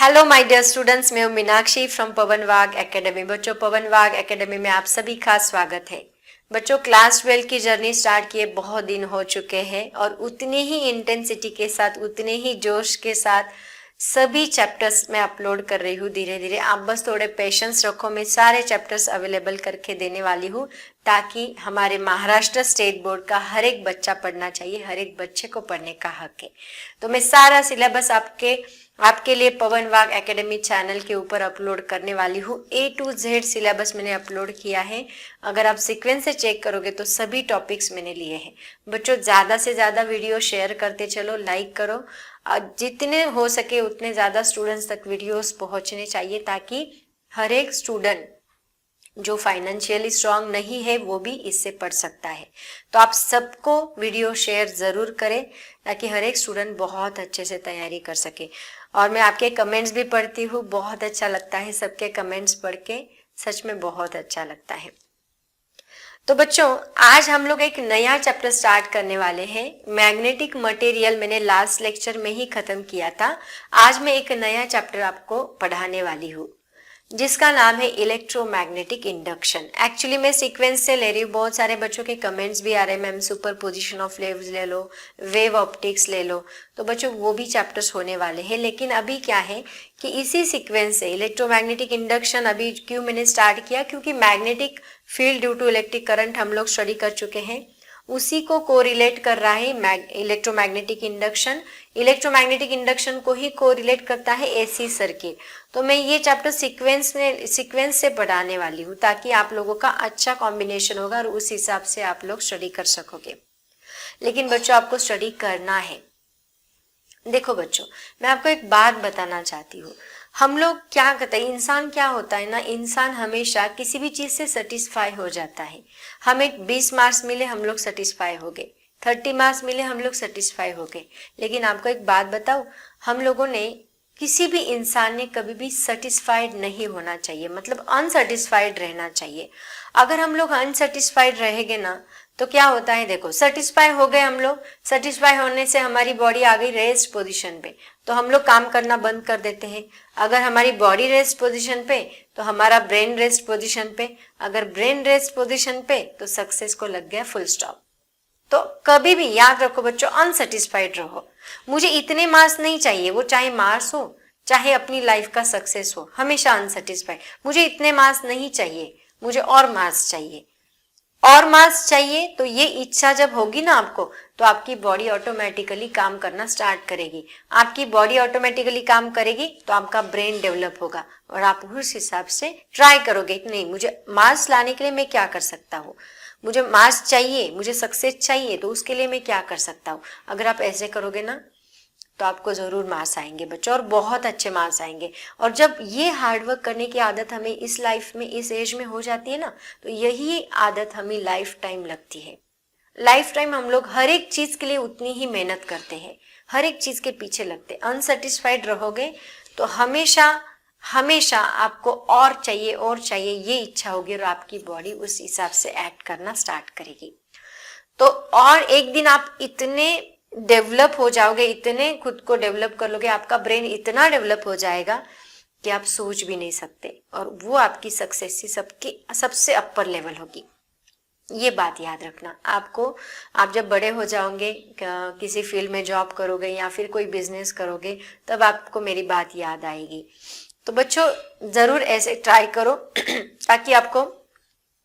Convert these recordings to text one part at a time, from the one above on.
Hello my dear students, मैं हूं Meenakshi from Pawan Wagh academy. बच्चों, पवन वाघ एकेडमी में आप सभी का स्वागत है। बच्चों, क्लास 12 की जर्नी स्टार्ट किए बहुत दिन हो चुके हैं और उतने ही इंटेंसिटी के साथ, उतने ही जोश के साथ सभी चैप्टर्स मैं अपलोड कर रही हूँ धीरे धीरे। आप बस थोड़े पेशेंस रखो, मैं सारे चैप्टर्स अवेलेबल करके देने वाली हूँ ताकि हमारे महाराष्ट्र स्टेट बोर्ड का हर एक बच्चा पढ़ना चाहिए, हर एक बच्चे को पढ़ने का हक है। तो मैं सारा सिलेबस आपके लिए पवन वाघ एकेडमी चैनल के ऊपर अपलोड करने वाली हूँ। A to Z सिलेबस मैंने अपलोड किया है। अगर आप सीक्वेंस से चेक करोगे तो सभी टॉपिक्स मैंने लिए हैं। बच्चों, ज़्यादा से ज़्यादा वीडियो शेयर करते चलो, लाइक करो। जितने हो सके उतने ज़्यादा स्टूडेंट्स तक वीडियोस पहुँचने चाहिए ताकि हर एक स्टूडेंट जो फाइनेंशियली स्ट्रांग नहीं है वो भी इससे पढ़ सकता है। तो आप सबको वीडियो शेयर ज़रूर करें ताकि हर एक स्टूडेंट बहुत अच्छे से तैयारी कर सके। और मैं आपके कमेंट्स भी पढ़ती हूँ, बहुत अच्छा लगता है सबके कमेंट्स पढ़ के, सच में बहुत अच्छा लगता है। तो बच्चों, आज हम लोग एक नया चैप्टर स्टार्ट करने वाले हैं। मैग्नेटिक मटेरियल मैंने लास्ट लेक्चर में ही खत्म किया था। आज मैं एक नया चैप्टर आपको पढ़ाने वाली हूँ जिसका नाम है इलेक्ट्रोमैग्नेटिक इंडक्शन। एक्चुअली मैं सीक्वेंस से ले रही हूँ, बहुत सारे बच्चों के कमेंट्स भी आ रहे हैं, ma'am super position of waves ले लो, वेव ऑप्टिक्स ले लो। तो बच्चों, वो भी चैप्टर्स होने वाले हैं। लेकिन अभी क्या है कि इसी सीक्वेंस से इलेक्ट्रोमैग्नेटिक इंडक्शन अभी क्यों मैंने स्टार्ट किया, क्योंकि magnetic field due to electric current हम लोग स्टडी कर चुके हैं, उसी को कोरिलेट कर रहा है इलेक्ट्रोमैग्नेटिक इंडक्शन। इलेक्ट्रोमैग्नेटिक इंडक्शन को ही कोरिलेट करता है एसी सर्किट। तो मैं ये चैप्टर सीक्वेंस से पढ़ाने वाली हूँ ताकि आप लोगों का अच्छा कॉम्बिनेशन होगा और उस हिसाब से आप लोग स्टडी कर सकोगे। लेकिन बच्चों, आपको स्टडी करना है। देखो बच्चों, मैं आपको एक बात बताना चाहती हूँ। हम लोग क्या करते हैं, इंसान क्या होता है ना, इंसान हमेशा किसी भी चीज से सेटिस्फाई हो जाता है। हमें 20 मार्क्स मिले, हम लोग सेटिस्फाई हो गए, 30 मार्क्स मिले, हम लोग सेटिस्फाई हो गए। लेकिन आपको एक बात बताऊं, हम लोगों ने, किसी भी इंसान ने कभी भी सेटिस्फाइड नहीं होना चाहिए, मतलब अनसेटिस्फाइड रहना चाहिए। अगर हम लोग अनसेटिस्फाइड रहेंगे ना तो क्या होता है, देखो, सेटिस्फाई हो गए हम लोग, सेटिस्फाई होने से हमारी बॉडी आ गई रेस्ट पोजीशन पे, तो हम लोग काम करना बंद कर देते हैं। अगर हमारी बॉडी रेस्ट पोजीशन पे तो हमारा ब्रेन रेस्ट पोजीशन पे, अगर ब्रेन रेस्ट पोजीशन पे तो सक्सेस को लग गया फुल स्टॉप। तो कभी भी याद रखो बच्चों, अनसेटिस्फाइड रहो। मुझे इतने मार्क्स नहीं चाहिए, वो चाहे मार्क्स हो चाहे अपनी लाइफ का सक्सेस हो, हमेशा अनसेटिस्फाइड। मुझे इतने मार्क्स नहीं चाहिए, मुझे और मार्क्स चाहिए, और मार्क्स चाहिए। तो ये इच्छा जब होगी ना आपको, तो आपकी बॉडी ऑटोमेटिकली काम करना स्टार्ट करेगी। आपकी बॉडी ऑटोमेटिकली काम करेगी तो आपका ब्रेन डेवलप होगा और आप उस हिसाब से ट्राई करोगे कि नहीं, मुझे मार्क्स लाने के लिए मैं क्या कर सकता हूँ, मुझे मार्क्स चाहिए, मुझे सक्सेस चाहिए, तो उसके लिए मैं क्या कर सकता हूँ। अगर आप ऐसे करोगे ना तो आपको जरूर मार्क्स आएंगे बच्चों, और बहुत अच्छे मार्क्स आएंगे। और जब ये हार्डवर्क करने की आदत हमें इस लाइफ में, इस एज में हो जाती है ना, तो यही आदत हमें लाइफ टाइम लगती है। लाइफ टाइम हम लोग हर एक चीज के लिए उतनी ही मेहनत करते हैं, हर एक चीज के पीछे लगते हैं। अनसेटिस्फाइड रहोगे तो हमेशा हमेशा आपको और चाहिए ये इच्छा होगी और आपकी बॉडी उस हिसाब से एक्ट करना स्टार्ट करेगी। तो और एक दिन आप इतने डेवलप हो जाओगे, इतने खुद को डेवलप कर लोगे, आपका ब्रेन इतना डेवलप हो जाएगा कि आप सोच भी नहीं सकते, और वो आपकी सक्सेस की सबसे अपर लेवल होगी। ये बात याद रखना आपको। आप जब बड़े हो जाओगे, किसी फील्ड में जॉब करोगे या फिर कोई बिजनेस करोगे, तब आपको मेरी बात याद आएगी। तो बच्चों, जरूर ऐसे ट्राई करो ताकि आपको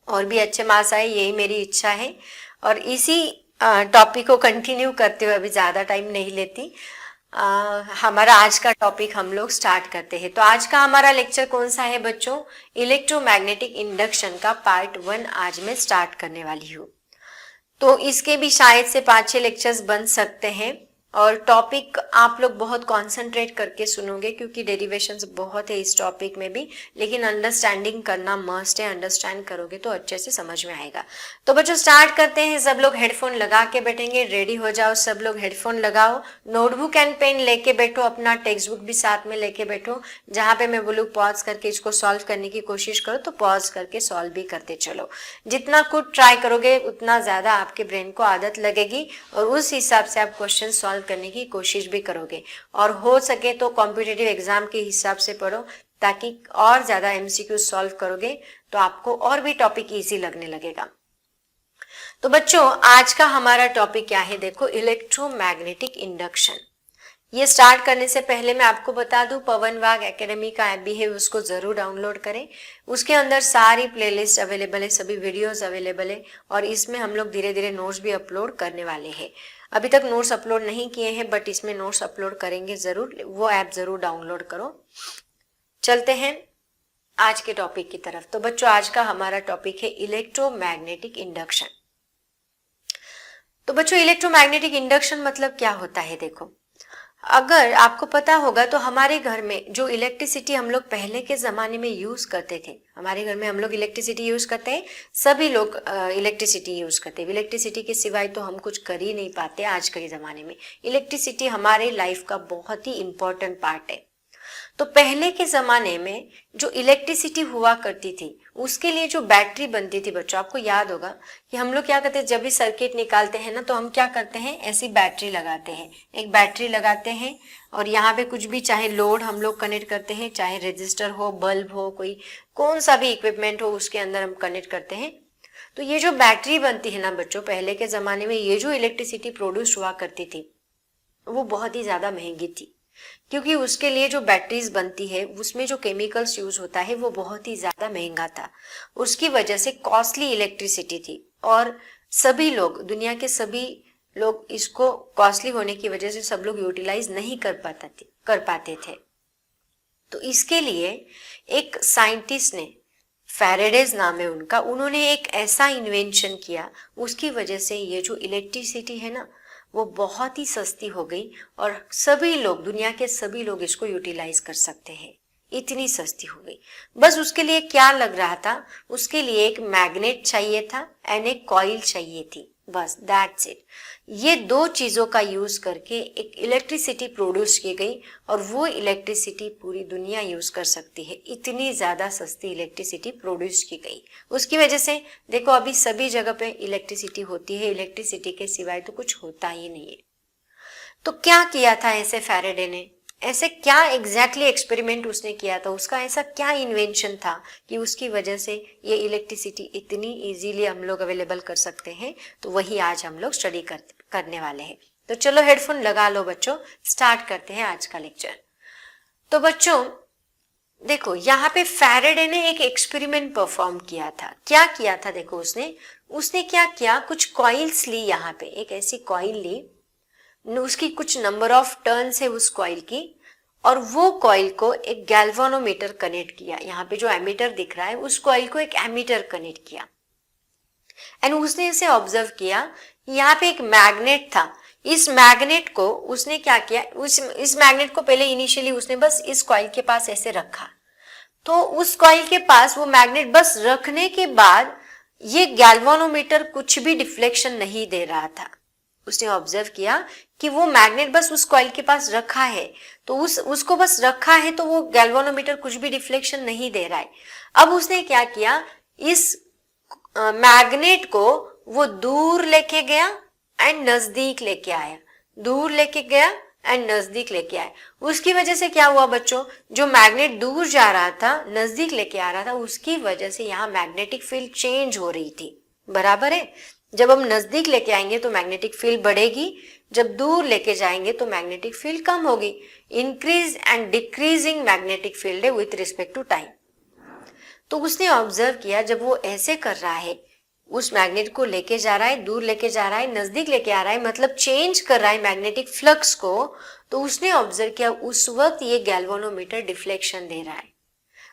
और भी अच्छे मार्क्स आए, यही मेरी इच्छा है। और इसी टॉपिक को कंटिन्यू करते हुए, अभी ज़्यादा टाइम नहीं लेती, हमारा आज का टॉपिक हम लोग स्टार्ट करते हैं। तो आज का हमारा लेक्चर कौन सा है बच्चों, इलेक्ट्रोमैग्नेटिक इंडक्शन का पार्ट 1 आज मैं स्टार्ट करने वाली हूँ। तो इसके भी शायद से 5-6 लेक्चर्स बन सकते हैं, और टॉपिक आप लोग बहुत कंसंट्रेट करके सुनोगे क्योंकि डेरिवेशंस बहुत है इस टॉपिक में भी, लेकिन अंडरस्टैंडिंग करना मस्ट है। अंडरस्टैंड करोगे तो अच्छे से समझ में आएगा। तो बच्चों, स्टार्ट करते हैं। सब लोग हेडफोन लगा के बैठेंगे, रेडी हो जाओ, सब लोग हेडफोन लगाओ, नोटबुक एंड पेन लेके बैठो, अपना टेक्स्ट बुक भी साथ में लेके बैठो। जहाँ पे मैं बोलूँ पॉज करके इसको सॉल्व करने की कोशिश करो, तो पॉज करके सॉल्व भी करते चलो। जितना खुद ट्राई करोगे उतना ज्यादा आपके ब्रेन को आदत लगेगी और उस हिसाब से आप क्वेश्चन सॉल्व इस्तेमाल करने की कोशिश भी करोगे, और हो सके तो कॉम्पिटिटिव एग्जाम के हिसाब से पढ़ो, ताकि और ज्यादा एमसीक्यू सॉल्व करोगे तो आपको और भी टॉपिक इजी लगने लगेगा। तो बच्चों आज का हमारा टॉपिक क्या है, देखो इलेक्ट्रोमैग्नेटिक इंडक्शन। ये स्टार्ट करने से पहले मैं आपको बता दूं, पवन वाग एकेडमी का ऐप भी है, उसको जरूर डाउनलोड करें। उसके अंदर सारी प्लेलिस्ट अवेलेबल है, सभी वीडियोस अवेलेबल है, और इसमें हम लोग धीरे धीरे नोट्स भी अपलोड करने वाले हैं। अभी तक नोट्स अपलोड नहीं किए हैं, बट इसमें नोट्स अपलोड करेंगे जरूर, वो ऐप जरूर डाउनलोड करो। चलते हैं आज के टॉपिक की तरफ। तो बच्चों आज का हमारा टॉपिक है इलेक्ट्रोमैग्नेटिक इंडक्शन। तो बच्चों इलेक्ट्रोमैग्नेटिक इंडक्शन मतलब क्या होता है, देखो अगर आपको पता होगा तो हमारे घर में जो इलेक्ट्रिसिटी हम लोग पहले के जमाने में यूज करते थे, हमारे घर में हम लोग इलेक्ट्रिसिटी यूज करते हैं, सभी लोग इलेक्ट्रिसिटी यूज करते हैं। इलेक्ट्रिसिटी के सिवाय तो हम कुछ कर ही नहीं पाते आज के जमाने में। इलेक्ट्रिसिटी हमारे लाइफ का बहुत ही इंपॉर्टेंट पार्ट है। तो पहले के जमाने में जो इलेक्ट्रिसिटी हुआ करती थी उसके लिए जो बैटरी बनती थी, बच्चों आपको याद होगा कि हम लोग क्या करते हैं, जब भी सर्किट निकालते हैं ना तो हम क्या करते हैं, ऐसी बैटरी लगाते हैं, एक बैटरी लगाते हैं, और यहाँ पे कुछ भी चाहे लोड हम लोग कनेक्ट करते हैं, चाहे रजिस्टर हो, बल्ब हो, कोई कौन सा भी इक्विपमेंट हो उसके अंदर हम कनेक्ट करते हैं। तो ये जो बैटरी बनती है ना बच्चों, पहले के जमाने में ये जो इलेक्ट्रिसिटी प्रोड्यूस हुआ करती थी वो बहुत ही ज्यादा महंगी थी, क्योंकि उसके लिए जो बैटरीज बनती है उसमें जो केमिकल्स यूज होता है वो बहुत ही ज्यादा महंगा था। उसकी वजह से कॉस्टली इलेक्ट्रिसिटी थी, और सभी लोग, दुनिया के सभी लोग इसको कॉस्टली होने की वजह से सब लोग यूटिलाइज नहीं कर पाते थे। तो इसके लिए एक साइंटिस्ट ने, फैराडेज नाम है उनका, उन्होंने एक ऐसा इन्वेंशन किया, उसकी वजह से ये जो इलेक्ट्रिसिटी है ना वो बहुत ही सस्ती हो गई, और सभी लोग, दुनिया के सभी लोग इसको यूटिलाइज कर सकते हैं, इतनी सस्ती हो गई। बस उसके लिए क्या लग रहा था, उसके लिए एक मैग्नेट चाहिए था एंड एक कॉइल चाहिए थी, बस दैट्स इट। ये दो चीजों का यूज करके एक इलेक्ट्रिसिटी प्रोड्यूस की गई, और वो इलेक्ट्रिसिटी पूरी दुनिया यूज कर सकती है, इतनी ज्यादा सस्ती इलेक्ट्रिसिटी प्रोड्यूस की गई। उसकी वजह से देखो अभी सभी जगह पे इलेक्ट्रिसिटी होती है, इलेक्ट्रिसिटी के सिवाय तो कुछ होता ही नहीं है। तो क्या किया था ऐसे फैराडे ने, ऐसे क्या एग्जैक्टली एक्सपेरिमेंट उसने किया था, उसका ऐसा क्या इन्वेंशन था कि उसकी वजह से ये इलेक्ट्रिसिटी इतनी इजीली हम लोग अवेलेबल कर सकते हैं। तो वही आज हम लोग स्टडी करने वाले हैं। तो चलो हेडफोन लगा लो बच्चों, स्टार्ट करते हैं आज का लेक्चर। तो बच्चों देखो यहाँ पे फैराडे ने एक एक्सपेरिमेंट परफॉर्म किया था। क्या किया था देखो, उसने क्या किया, कुछ कॉइल्स ली, यहाँ पे एक ऐसी कॉइल ली, उसकी कुछ नंबर ऑफ टर्न्स है उस कॉइल की, और वो कॉइल को एक गैल्वानोमीटर कनेक्ट किया। यहाँ पे जो एमीटर दिख रहा है उस कॉइल को एक एमीटर कनेक्ट किया, एंड उसने इसे ऑब्जर्व किया। यहाँ पे एक मैग्नेट था, इस मैग्नेट को उसने क्या किया, इस मैग्नेट को पहले इनिशियली उसने बस इस कॉइल के पास ऐसे रखा। तो उस कॉइल के पास वो मैग्नेट बस रखने के बाद ये गैल्वानोमीटर कुछ भी डिफ्लेक्शन नहीं दे रहा था। उसने ऑब्जर्व किया कि वो मैग्नेट बस उस कॉइल के पास रखा है, तो उसको बस रखा है, तो वो गैल्वानोमीटर कुछ भी डिफ्लेक्शन नहीं दे रहा है। अब उसने क्या किया, इस मैग्नेट को वो दूर लेके गया एंड नजदीक लेके आया, दूर लेके गया एंड नजदीक लेके आया। उसकी वजह से क्या हुआ बच्चों, जो मैग्नेट दूर जा रहा था नजदीक लेके आ रहा था, उसकी वजह से यहाँ मैग्नेटिक फील्ड चेंज हो रही थी, बराबर है। जब हम नजदीक लेके आएंगे तो मैग्नेटिक फील्ड बढ़ेगी, जब दूर लेके जाएंगे तो मैग्नेटिक फील्ड कम होगी। Increase and decreasing magnetic field है विथ रिस्पेक्ट टू टाइम। तो उसने ऑब्जर्व किया, जब वो ऐसे कर रहा है, उस मैग्नेट को लेके जा रहा है, दूर लेके जा रहा है, नजदीक लेके आ रहा है, मतलब चेंज कर रहा है मैग्नेटिक फ्लक्स को, तो उसने ऑब्जर्व किया उस वक्त ये गैल्वानोमीटर डिफ्लेक्शन दे रहा है।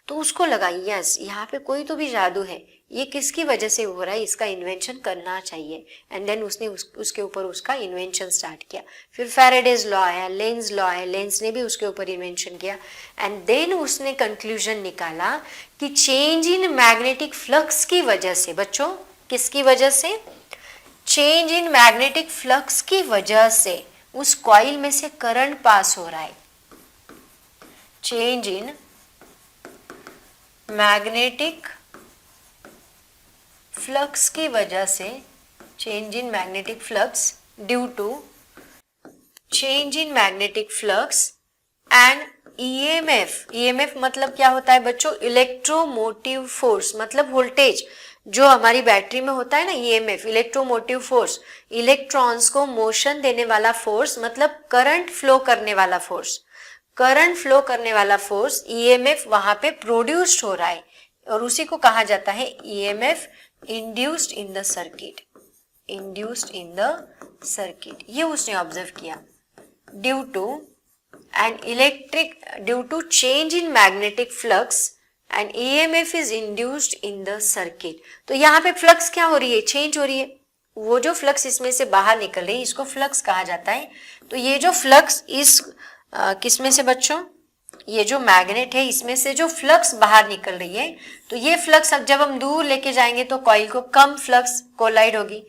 तो उसको लगा यस, यहाँ पे कोई तो भी जादू है, ये किसकी वजह से हो रहा है, इसका इन्वेंशन करना चाहिए। एंड देन उसने उसके ऊपर उसका इन्वेंशन स्टार्ट किया। फिर फैराडेज लॉ आया, लेंज लॉ आया, लेंज ने भी उसके ऊपर इन्वेंशन किया, एंड देन उसने कंक्लूजन निकाला कि चेंज इन मैग्नेटिक फ्लक्स की वजह से, बच्चों किसकी वजह से, चेंज इन मैग्नेटिक फ्लक्स की वजह से उस कॉइल में से करंट पास हो रहा है। चेंज इन मैग्नेटिक फ्लक्स की वजह से, change in magnetic flux due to change in magnetic flux and EMF मतलब क्या होता है बच्चों, इलेक्ट्रोमोटिव फोर्स, मतलब वोल्टेज जो हमारी बैटरी में होता है ना, ईएमएफ इलेक्ट्रोमोटिव फोर्स, इलेक्ट्रॉन्स को मोशन देने वाला फोर्स, मतलब करंट फ्लो करने वाला फोर्स, करंट फ्लो करने वाला फोर्स ईएमएफ वहां पे प्रोड्यूस्ड हो रहा है और उसी को कहा जाता है EMF induced in the circuit, induced in the circuit. ये उसने ऑब्जर्व किया due to change in magnetic flux and EMF is induced in the circuit. तो यहाँ पे फ्लक्स क्या हो रही है, चेंज हो रही है, वो जो फ्लक्स इसमें से बाहर निकल रही है इसको फ्लक्स कहा जाता है। तो ये जो फ्लक्स इस किसमें से बच्चों, ये जो मैग्नेट है इसमें से जो फ्लक्स बाहर निकल रही है, तो ये फ्लक्स अब जब हम दूर लेके जाएंगे तो कॉइल को कम फ्लक्स कोलाइड होगी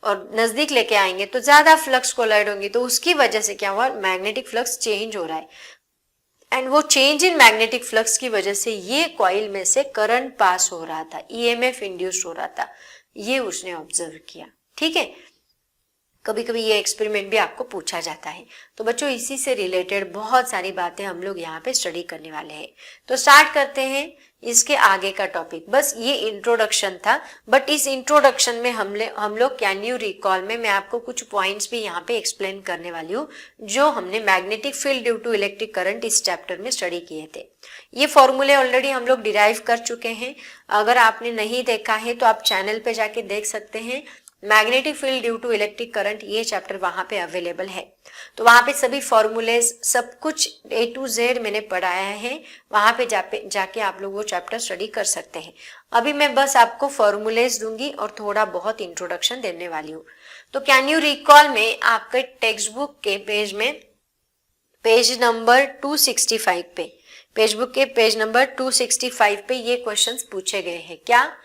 और नजदीक लेके आएंगे तो ज्यादा फ्लक्स कोलाइड होंगी, तो उसकी वजह से क्या हुआ, मैग्नेटिक फ्लक्स चेंज हो रहा है एंड वो चेंज इन मैग्नेटिक फ्लक्स की वजह से ये कॉइल में से करंट पास हो रहा था, EMF इंड्यूस्ड हो रहा था, ये उसने ऑब्जर्व किया। ठीक है, कभी कभी ये एक्सपेरिमेंट भी आपको पूछा जाता है। तो बच्चों इसी से रिलेटेड बहुत सारी बातें हम लोग यहाँ पे स्टडी करने वाले हैं। तो स्टार्ट करते हैं इसके आगे का टॉपिक। बस ये इंट्रोडक्शन था, बट इस इंट्रोडक्शन में हम लोग कैन यू रिकॉल में मैं आपको कुछ पॉइंट्स भी यहाँ पे एक्सप्लेन करने वाली हूँ जो हमने magnetic field due to electric current इस चैप्टर में स्टडी किए थे। ये फॉर्मूले ऑलरेडी हम लोग डिराइव कर चुके हैं, अगर आपने नहीं देखा है तो आप चैनल पे जाके देख सकते हैं। Magnetic field due to electric current ये चैप्टर वहां पे अवेलेबल है, तो वहां पे सभी फॉर्मूलेज सब कुछ A to Z मैंने पढ़ाया है, वहां पे जाके आप लोग वो चैप्टर स्टडी कर सकते हैं। अभी मैं बस आपको फॉर्मूलेज दूंगी और थोड़ा बहुत इंट्रोडक्शन देने वाली हूँ। तो कैन यू रिकॉल में आपके टेक्स्ट बुक के पेज नंबर 265 पे, पेज बुक के पेज नंबर 265 पे ये क्वेश्चंस पूछे गए हैं। क्या,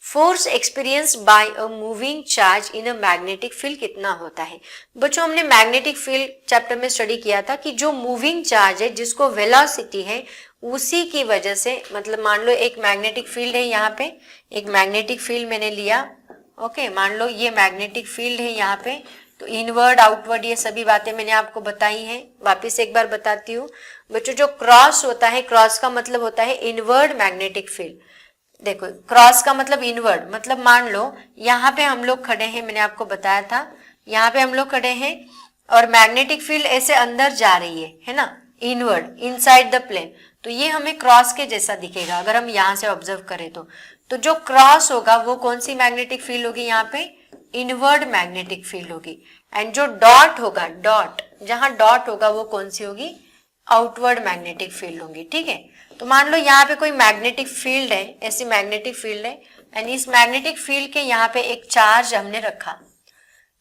force experience by a moving charge in a magnetic field कितना होता है। बच्चों हमने मैग्नेटिक फील्ड चैप्टर में स्टडी किया था कि जो मूविंग चार्ज है जिसको वेलोसिटी है उसी की वजह से, मतलब मान लो एक मैग्नेटिक फील्ड है, यहाँ पे एक मैग्नेटिक फील्ड मैंने लिया, ओके, मान लो ये मैग्नेटिक फील्ड है यहाँ पे, तो इनवर्ड आउटवर्ड ये सभी बातें मैंने आपको बताई हैं। वापिस एक बार बताती हूँ बच्चों, जो क्रॉस होता है, क्रॉस का मतलब होता है इनवर्ड मैग्नेटिक फील्ड। देखो क्रॉस का मतलब इनवर्ड, मतलब मान लो यहाँ पे हम लोग खड़े हैं, मैंने आपको बताया था यहाँ पे हम लोग खड़े हैं और मैग्नेटिक फील्ड ऐसे अंदर जा रही है ना, इनवर्ड, इनसाइड द प्लेन, तो ये हमें क्रॉस के जैसा दिखेगा अगर हम यहाँ से ऑब्जर्व करें तो जो क्रॉस होगा वो कौन सी मैग्नेटिक फील्ड होगी, यहाँ पे इनवर्ड मैग्नेटिक फील्ड होगी। एंड जो डॉट होगा, डॉट जहां डॉट होगा वो कौन सी होगी, आउटवर्ड मैग्नेटिक फील्ड होगी। ठीक है, तो मान लो यहाँ पे कोई मैग्नेटिक फील्ड है, ऐसी मैग्नेटिक फील्ड है एंड इस मैग्नेटिक फील्ड के यहाँ पे एक चार्ज हमने रखा,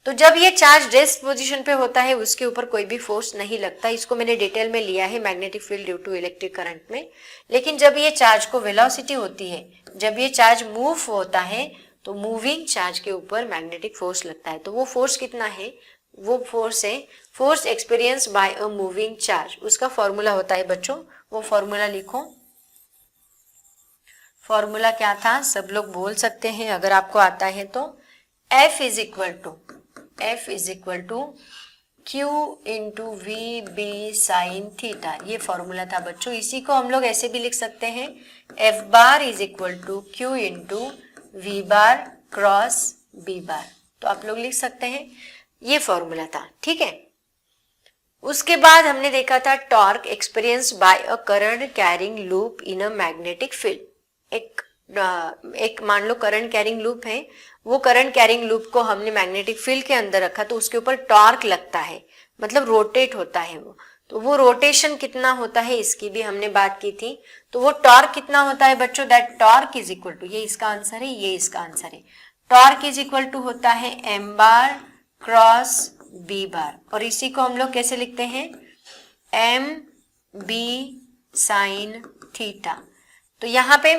तो जब ये चार्ज रेस्ट पोजीशन पे होता है उसके ऊपर कोई भी फोर्स नहीं लगता। इसको मैंने डिटेल में लिया है magnetic field due to electric current में। लेकिन जब ये चार्ज को वेलोसिटी होती है, जब ये चार्ज मूव होता है तो मूविंग चार्ज के ऊपर मैग्नेटिक फोर्स लगता है। तो वो फोर्स कितना है, वो फोर्स है force experience by a moving charge. उसका फॉर्मूला होता है बच्चों, वो फॉर्मूला लिखो। फॉर्मूला क्या था सब लोग बोल सकते हैं अगर आपको आता है तो, F is equal to Q into v B sine theta, ये फॉर्मूला था बच्चों। इसी को हम लोग ऐसे भी लिख सकते हैं, F bar is equal to Q into v bar cross B bar, तो आप लोग लिख सकते हैं, ये फॉर्मूला था। ठीक है, उसके बाद हमने देखा था torque experience by a current carrying loop in a magnetic field. एक मान लो करंट कैरिंग लूप है, वो करंट कैरिंग लूप को हमने मैग्नेटिक फील्ड के अंदर रखा तो उसके ऊपर टॉर्क लगता है, मतलब रोटेट होता है वो। तो वो रोटेशन कितना होता है इसकी भी हमने बात की थी। तो वो टॉर्क कितना होता है बच्चों, that torque is equal to, ये इसका आंसर है, ये इसका आंसर है, टॉर्क इज इक्वल टू होता है m बार क्रॉस b बार, और इसी को हम लोग कैसे लिखते हैं, m b साइन थीटा। तो यहाँ पे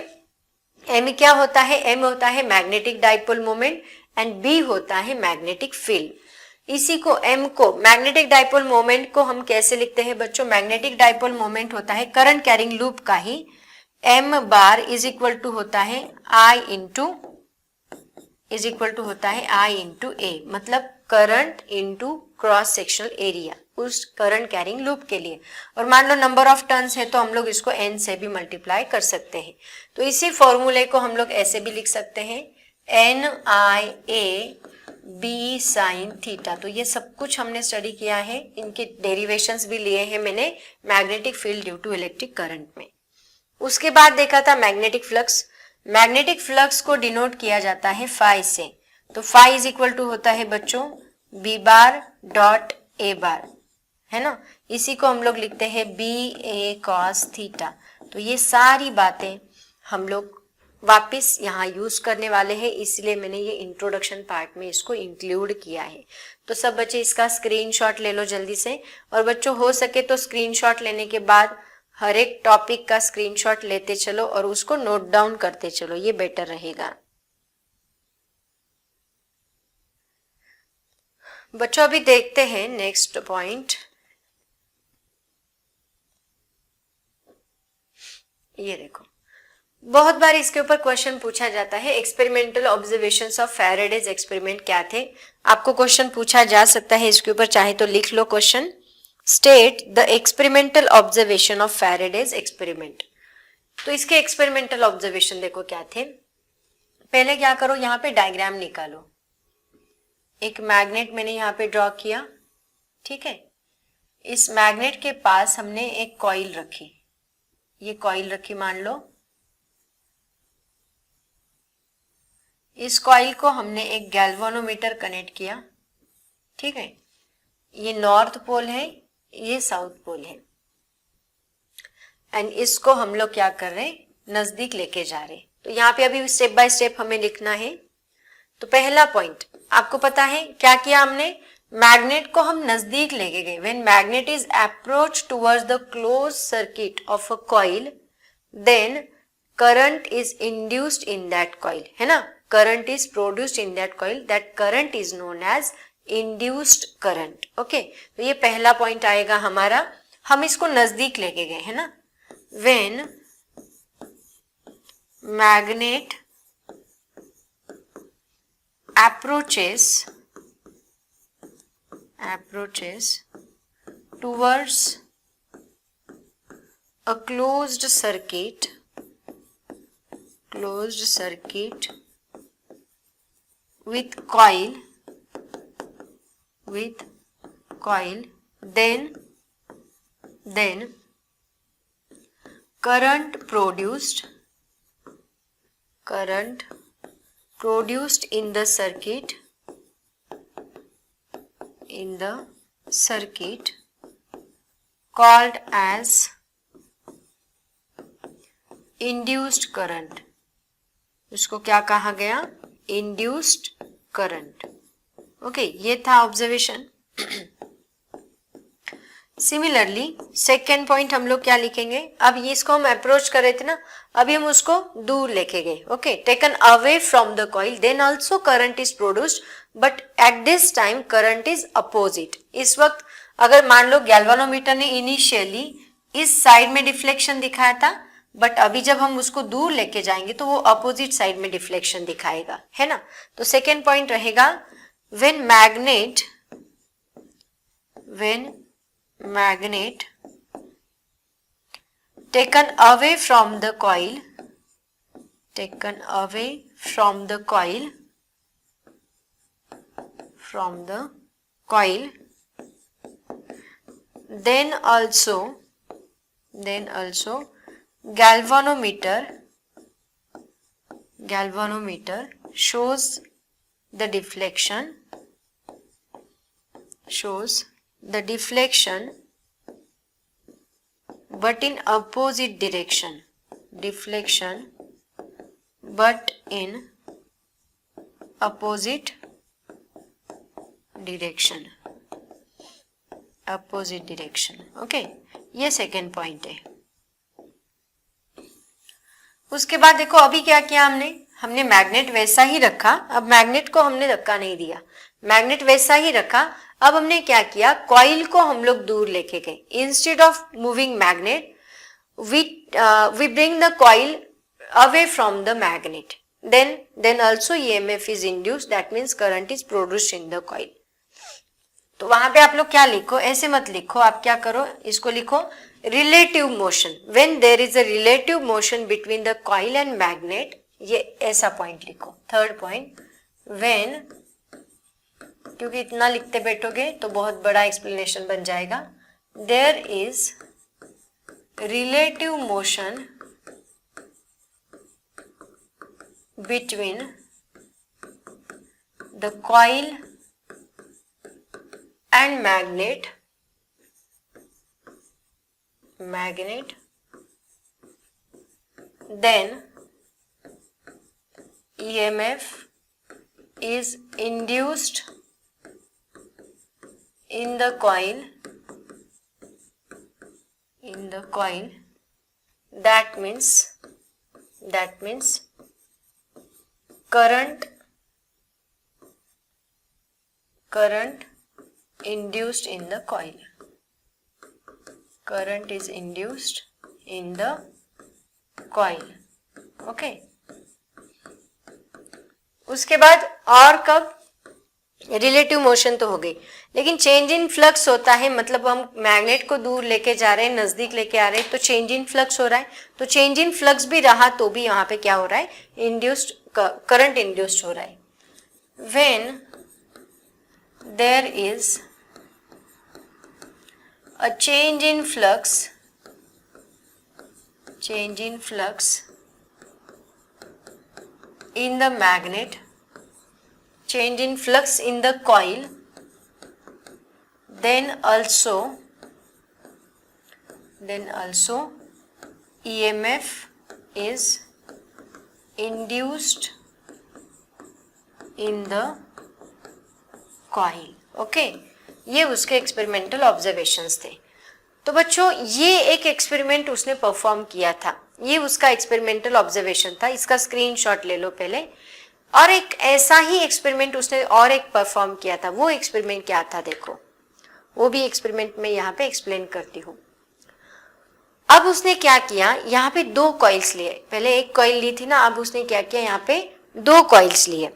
m क्या होता है, m होता है magnetic dipole moment and b होता है मैग्नेटिक फील्ड। इसी को m को, मैग्नेटिक डाइपोल मोमेंट को हम कैसे लिखते हैं बच्चों, मैग्नेटिक डाइपोल मोमेंट होता है करंट कैरिंग लूप का ही, m bar is equal to होता है I इंटू ए, मतलब current into cross sectional area. उस करंट कैरिंग लूप के लिए। और मान लो नंबर ऑफ टर्न्स है तो हम लोग इसको n से भी मल्टीप्लाई कर सकते हैं। तो इसी फॉर्मूले को हम लोग ऐसे भी लिख सकते हैं NIA B साइन थीटा। तो ये सब कुछ हमने स्टडी किया है, इनके डेरिवेशंस भी लिए हैं मैंने magnetic field due to electric current में। उसके बाद देखा था मैग्नेटिक फ्लक्स। मैग्नेटिक फ्लक्स को डिनोट किया जाता है फाई से। तो फाई इज इक्वल टू होता है बच्चों बी बार डॉट ए बार, है ना। इसी को हम लोग लिखते हैं बी ए कॉस थीटा। तो ये सारी बातें हम लोग वापस यहाँ यूज करने वाले हैं, इसलिए मैंने ये इंट्रोडक्शन पार्ट में इसको इंक्लूड किया है। तो सब बच्चे इसका स्क्रीनशॉट ले लो जल्दी से। और बच्चों हो सके तो स्क्रीनशॉट लेने के बाद हर एक टॉपिक का स्क्रीनशॉट लेते चलो और उसको नोट डाउन करते चलो, ये बेटर रहेगा। बच्चों अभी देखते हैं नेक्स्ट पॉइंट। ये देखो, बहुत बार इसके ऊपर क्वेश्चन पूछा जाता है, experimental observations of Faraday's experiment क्या थे। आपको क्वेश्चन पूछा जा सकता है इसके ऊपर, चाहे तो लिख लो question. State the experimental observation of Faraday's experiment. तो इसके एक्सपेरिमेंटल ऑब्जर्वेशन देखो क्या थे। पहले क्या करो, यहाँ पे डायग्राम निकालो। एक मैग्नेट मैंने यहाँ पे ड्रॉ किया, ठीक है। इस मैग्नेट के पास हमने एक कॉइल रखी, ये कॉइल रखी मान लो। इस कॉइल को हमने एक गैल्वेनोमीटर कनेक्ट किया, ठीक है। ये नॉर्थ पोल है, ये साउथ पोल है, एंड इसको हम लोग क्या कर रहे हैं, नजदीक लेके जा रहे हैं। तो यहाँ पे अभी स्टेप बाय स्टेप हमें लिखना है। तो पहला पॉइंट आपको पता है क्या किया हमने, मैग्नेट को हम नजदीक लेके गए। When magnet is approach towards the close circuit of a coil, then current is induced in that coil, है ना। Current is produced in that coil, that current is known as induced current. Okay, तो ये पहला point आएगा हमारा, हम इसको नजदीक लेके गए, है ना। When magnet approaches towards a closed circuit with coil, then current produced in the circuit called as induced current। इसको क्या कहा गया, induced current। ओके, ये था ऑब्जर्वेशन। सिमिलरली सेकेंड पॉइंट हम लोग क्या लिखेंगे, अब ये इसको हम अप्रोच कर रहे थे ना, अभी हम उसको दूर लेके गए। Okay, taken away from the coil, then also current is produced, but at this time current is opposite. इस वक्त अगर मान लो गैल्वेनोमीटर ने इनिशियली इस साइड में डिफ्लेक्शन दिखाया था, बट अभी जब हम उसको दूर लेके जाएंगे तो वो अपोजिट साइड में डिफ्लेक्शन दिखाएगा, है ना। तो सेकेंड पॉइंट रहेगा, when magnet taken away from the coil, then also galvanometer shows the deflection, but in opposite direction, opposite direction। Okay, ये सेकेंड पॉइंट है। उसके बाद देखो अभी क्या किया हमने मैग्नेट वैसा ही रखा। अब मैग्नेट को हमने धक्का नहीं दिया, मैग्नेट वैसा ही रखा। अब हमने क्या किया, कॉइल को हम लोग दूर लेके गए। Instead of moving magnet we bring the coil away from the magnet, then also EMF is induced, that means current is produced in the coil। तो वहां पे आप लोग क्या लिखो, ऐसे मत लिखो, आप क्या करो, इसको लिखो relative motion. When there is a relative motion between the coil and magnet, ये ऐसा पॉइंट लिखो, थर्ड पॉइंट। व्हेन, क्योंकि इतना लिखते बैठोगे तो बहुत बड़ा एक्सप्लेनेशन बन जाएगा। There is relative motion between the coil and magnet, then EMF is induced in the coil, that means current induced in the coil, current is induced in the coil, okay. उसके बाद और कब, relative motion तो हो गई, लेकिन change in flux होता है, मतलब हम मैग्नेट को दूर लेके जा रहे हैं, नजदीक लेके आ रहे हैं, तो चेंज इन फ्लक्स हो रहा है। तो चेंज इन फ्लक्स भी रहा तो भी यहाँ पे क्या हो रहा है, इंड्यूस्ड करंट इंड्यूस्ड हो रहा है। When there is a change in flux in the magnet, change in flux in the coil, then also EMF is induced in the coil, okay. ये उसके एक्सपेरिमेंटल ऑब्जर्वेशंस थे। तो बच्चों ये एक एक्सपेरिमेंट उसने परफॉर्म किया था, ये उसका एक्सपेरिमेंटल ऑब्जर्वेशन था, इसका स्क्रीनशॉट ले लो पहले। और एक ऐसा ही एक्सपेरिमेंट उसने और एक परफॉर्म किया था, वो एक्सपेरिमेंट क्या था देखो, वो भी एक्सपेरिमेंट में यहाँ पे एक्सप्लेन करती हूँ। अब उसने क्या किया, यहाँ पे दो कॉइल्स लिए, पहले एक कॉइल ली थी ना, अब उसने क्या किया, यहाँ पे दो कॉइल्स लिए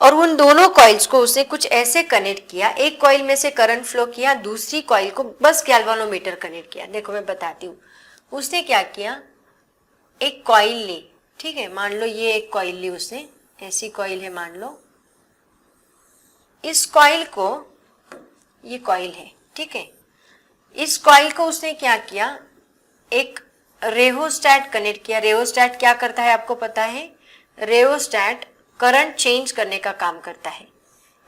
और उन दोनों कॉइल्स को उसने कुछ ऐसे कनेक्ट किया, एक कॉइल में से करंट फ्लो किया, दूसरी कॉइल को बस गैल्वानोमीटर कनेक्ट किया। देखो मैं बताती हूँ, उसने क्या किया, एक कॉइल ली, ठीक है, मान लो ये एक कॉइल ली उसने, ऐसी कॉइल है मान लो, इस कॉइल को, ये कॉइल है, ठीक है, इस कॉइल को उसने क्या किया, एक रेहोस्टैट कनेक्ट किया। रेहोस्टैट क्या करता है आपको पता है, रेहोस्टैट करंट चेंज करने का काम करता है।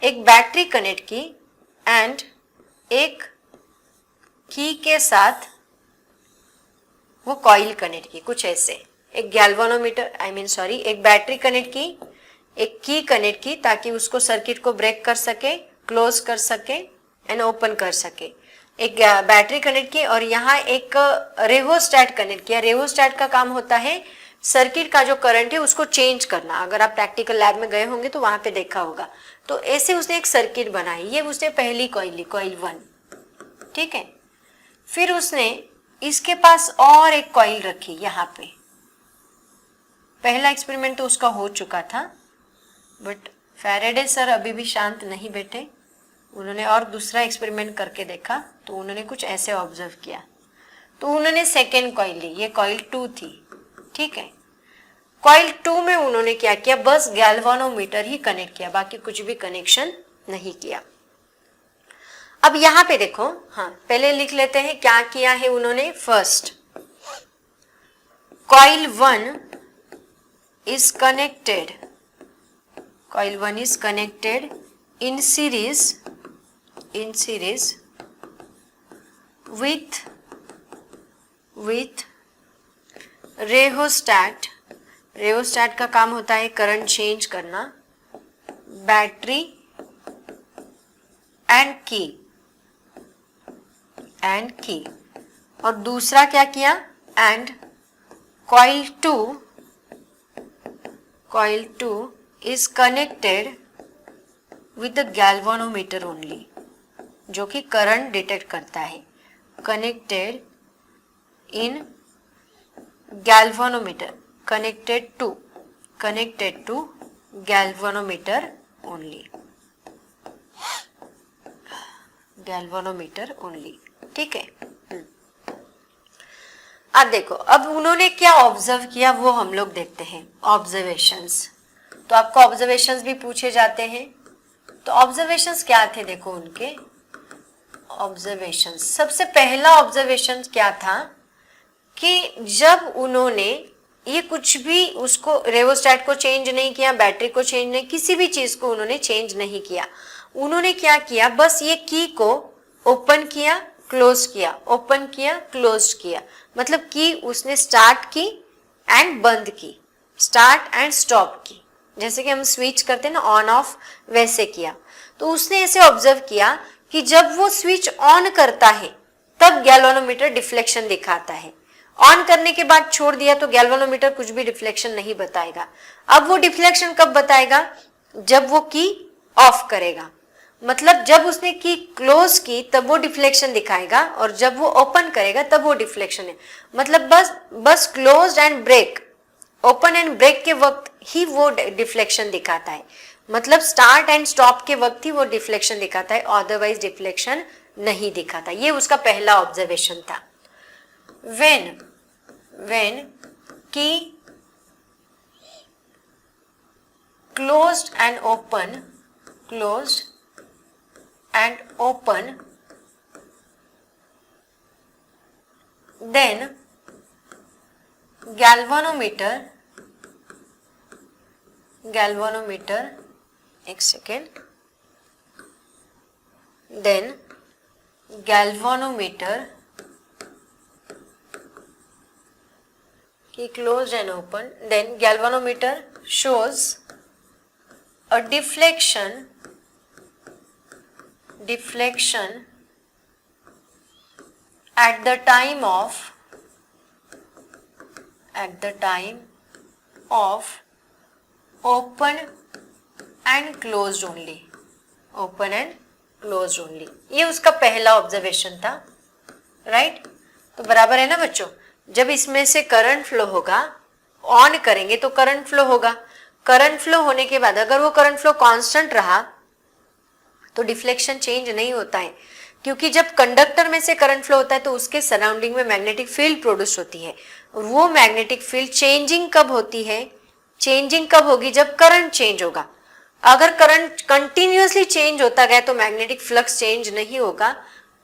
एक बैटरी कनेक्ट की एंड एक की के साथ वो कॉइल कनेक्ट की, कुछ ऐसे, एक गैल्वानोमीटर एक बैटरी कनेक्ट की, एक की कनेक्ट की ताकि उसको सर्किट को ब्रेक कर सके, क्लोज कर सके एंड ओपन कर सके। एक बैटरी कनेक्ट की और यहाँ एक रेहोस्टैट कनेक्ट किया। रेहोस्टैट का काम होता है सर्किट का जो करंट है उसको चेंज करना। अगर आप प्रैक्टिकल लैब में गए होंगे तो वहां पे देखा होगा। तो ऐसे उसने एक सर्किट बनाई, ये उसने पहली कॉइल ली, कॉइल 1, ठीक है। फिर उसने इसके पास और एक कॉइल रखी यहाँ पे। पहला एक्सपेरिमेंट तो उसका हो चुका था, बट फैराडे सर अभी भी शांत नहीं बैठे, उन्होंने और दूसरा एक्सपेरिमेंट करके देखा, तो उन्होंने कुछ ऐसे ऑब्जर्व किया। तो उन्होंने सेकेंड कॉइल ली, ये कॉइल 2 थी, ठीक है। कॉइल 2 में उन्होंने क्या किया, बस गैल्वानोमीटर ही कनेक्ट किया, बाकी कुछ भी कनेक्शन नहीं किया। अब यहां पे देखो, हाँ पहले लिख लेते हैं क्या किया है उन्होंने। First, coil 1 is connected, coil 1 is connected in series with रेहोस्टैट। रेहोस्टैट का काम होता है करंट चेंज करना, बैटरी एंड की। और दूसरा क्या किया, and coil 2 is connected with the galvanometer only, जो कि करंट डिटेक्ट करता है। Connected in galvanometer, connected to galvanometer only. Galvanometer only, ठीक है। अब देखो, अब उन्होंने क्या ऑब्जर्व किया वो हम लोग देखते हैं, ऑब्जर्वेशंस। तो आपको ऑब्जर्वेशंस भी पूछे जाते हैं, तो ऑब्जर्वेशंस क्या थे देखो उनके ऑब्जर्वेशंस। सबसे पहला ऑब्जर्वेशन क्या था कि जब उन्होंने ये कुछ भी उसको रेवोस्टैट को चेंज नहीं किया, बैटरी को चेंज नहीं, किसी भी चीज को उन्होंने चेंज नहीं किया। उन्होंने क्या किया, बस ये की को ओपन किया, क्लोज किया, ओपन किया, क्लोज किया। मतलब की उसने स्टार्ट की एंड बंद की, स्टार्ट एंड स्टॉप की, जैसे कि हम स्विच करते हैं ना ऑन ऑफ, वैसे किया। तो उसने ऐसे ऑब्जर्व किया कि जब वो स्विच ऑन करता है तब गैल्वेनोमीटर डिफ्लेक्शन दिखाता है, ऑन करने के बाद छोड़ दिया तो गैल्वेनोमीटर कुछ भी डिफ्लेक्शन नहीं बताएगा। अब वो डिफ्लेक्शन कब बताएगा, जब वो की ऑफ करेगा। मतलब जब उसने की क्लोज की तब वो डिफ्लेक्शन दिखाएगा, और जब वो ओपन करेगा तब वो डिफ्लेक्शन है। मतलब बस close and break, open and break के वक्त ही वो डिफ्लेक्शन दिखाता है। मतलब स्टार्ट एंड स्टॉप के वक्त ही वो डिफ्लेक्शन दिखाता है, अदरवाइज डिफ्लेक्शन नहीं दिखाता। ये उसका पहला ऑब्जर्वेशन था। when key closed and open then galvanometer एक second, then galvanometer key closed and open, then galvanometer shows a deflection at the time of open and closed only, ये उसका पहला ऑब्जर्वेशन था, राइट। तो बराबर है ना बच्चों, जब इसमें से करंट फ्लो होगा, ऑन करेंगे तो करंट फ्लो होगा, करंट फ्लो होने के बाद अगर वो करंट फ्लो कांस्टेंट रहा तो डिफ्लेक्शन चेंज नहीं होता है, क्योंकि जब कंडक्टर में से करंट फ्लो होता है तो उसके सराउंडिंग में मैग्नेटिक फील्ड प्रोड्यूस होती है। वो मैग्नेटिक फील्ड चेंजिंग कब होती है, चेंजिंग कब होगी, जब करंट चेंज होगा। अगर करंट कंटिन्यूअसली चेंज होता गया तो मैग्नेटिक फ्लक्स चेंज नहीं होगा।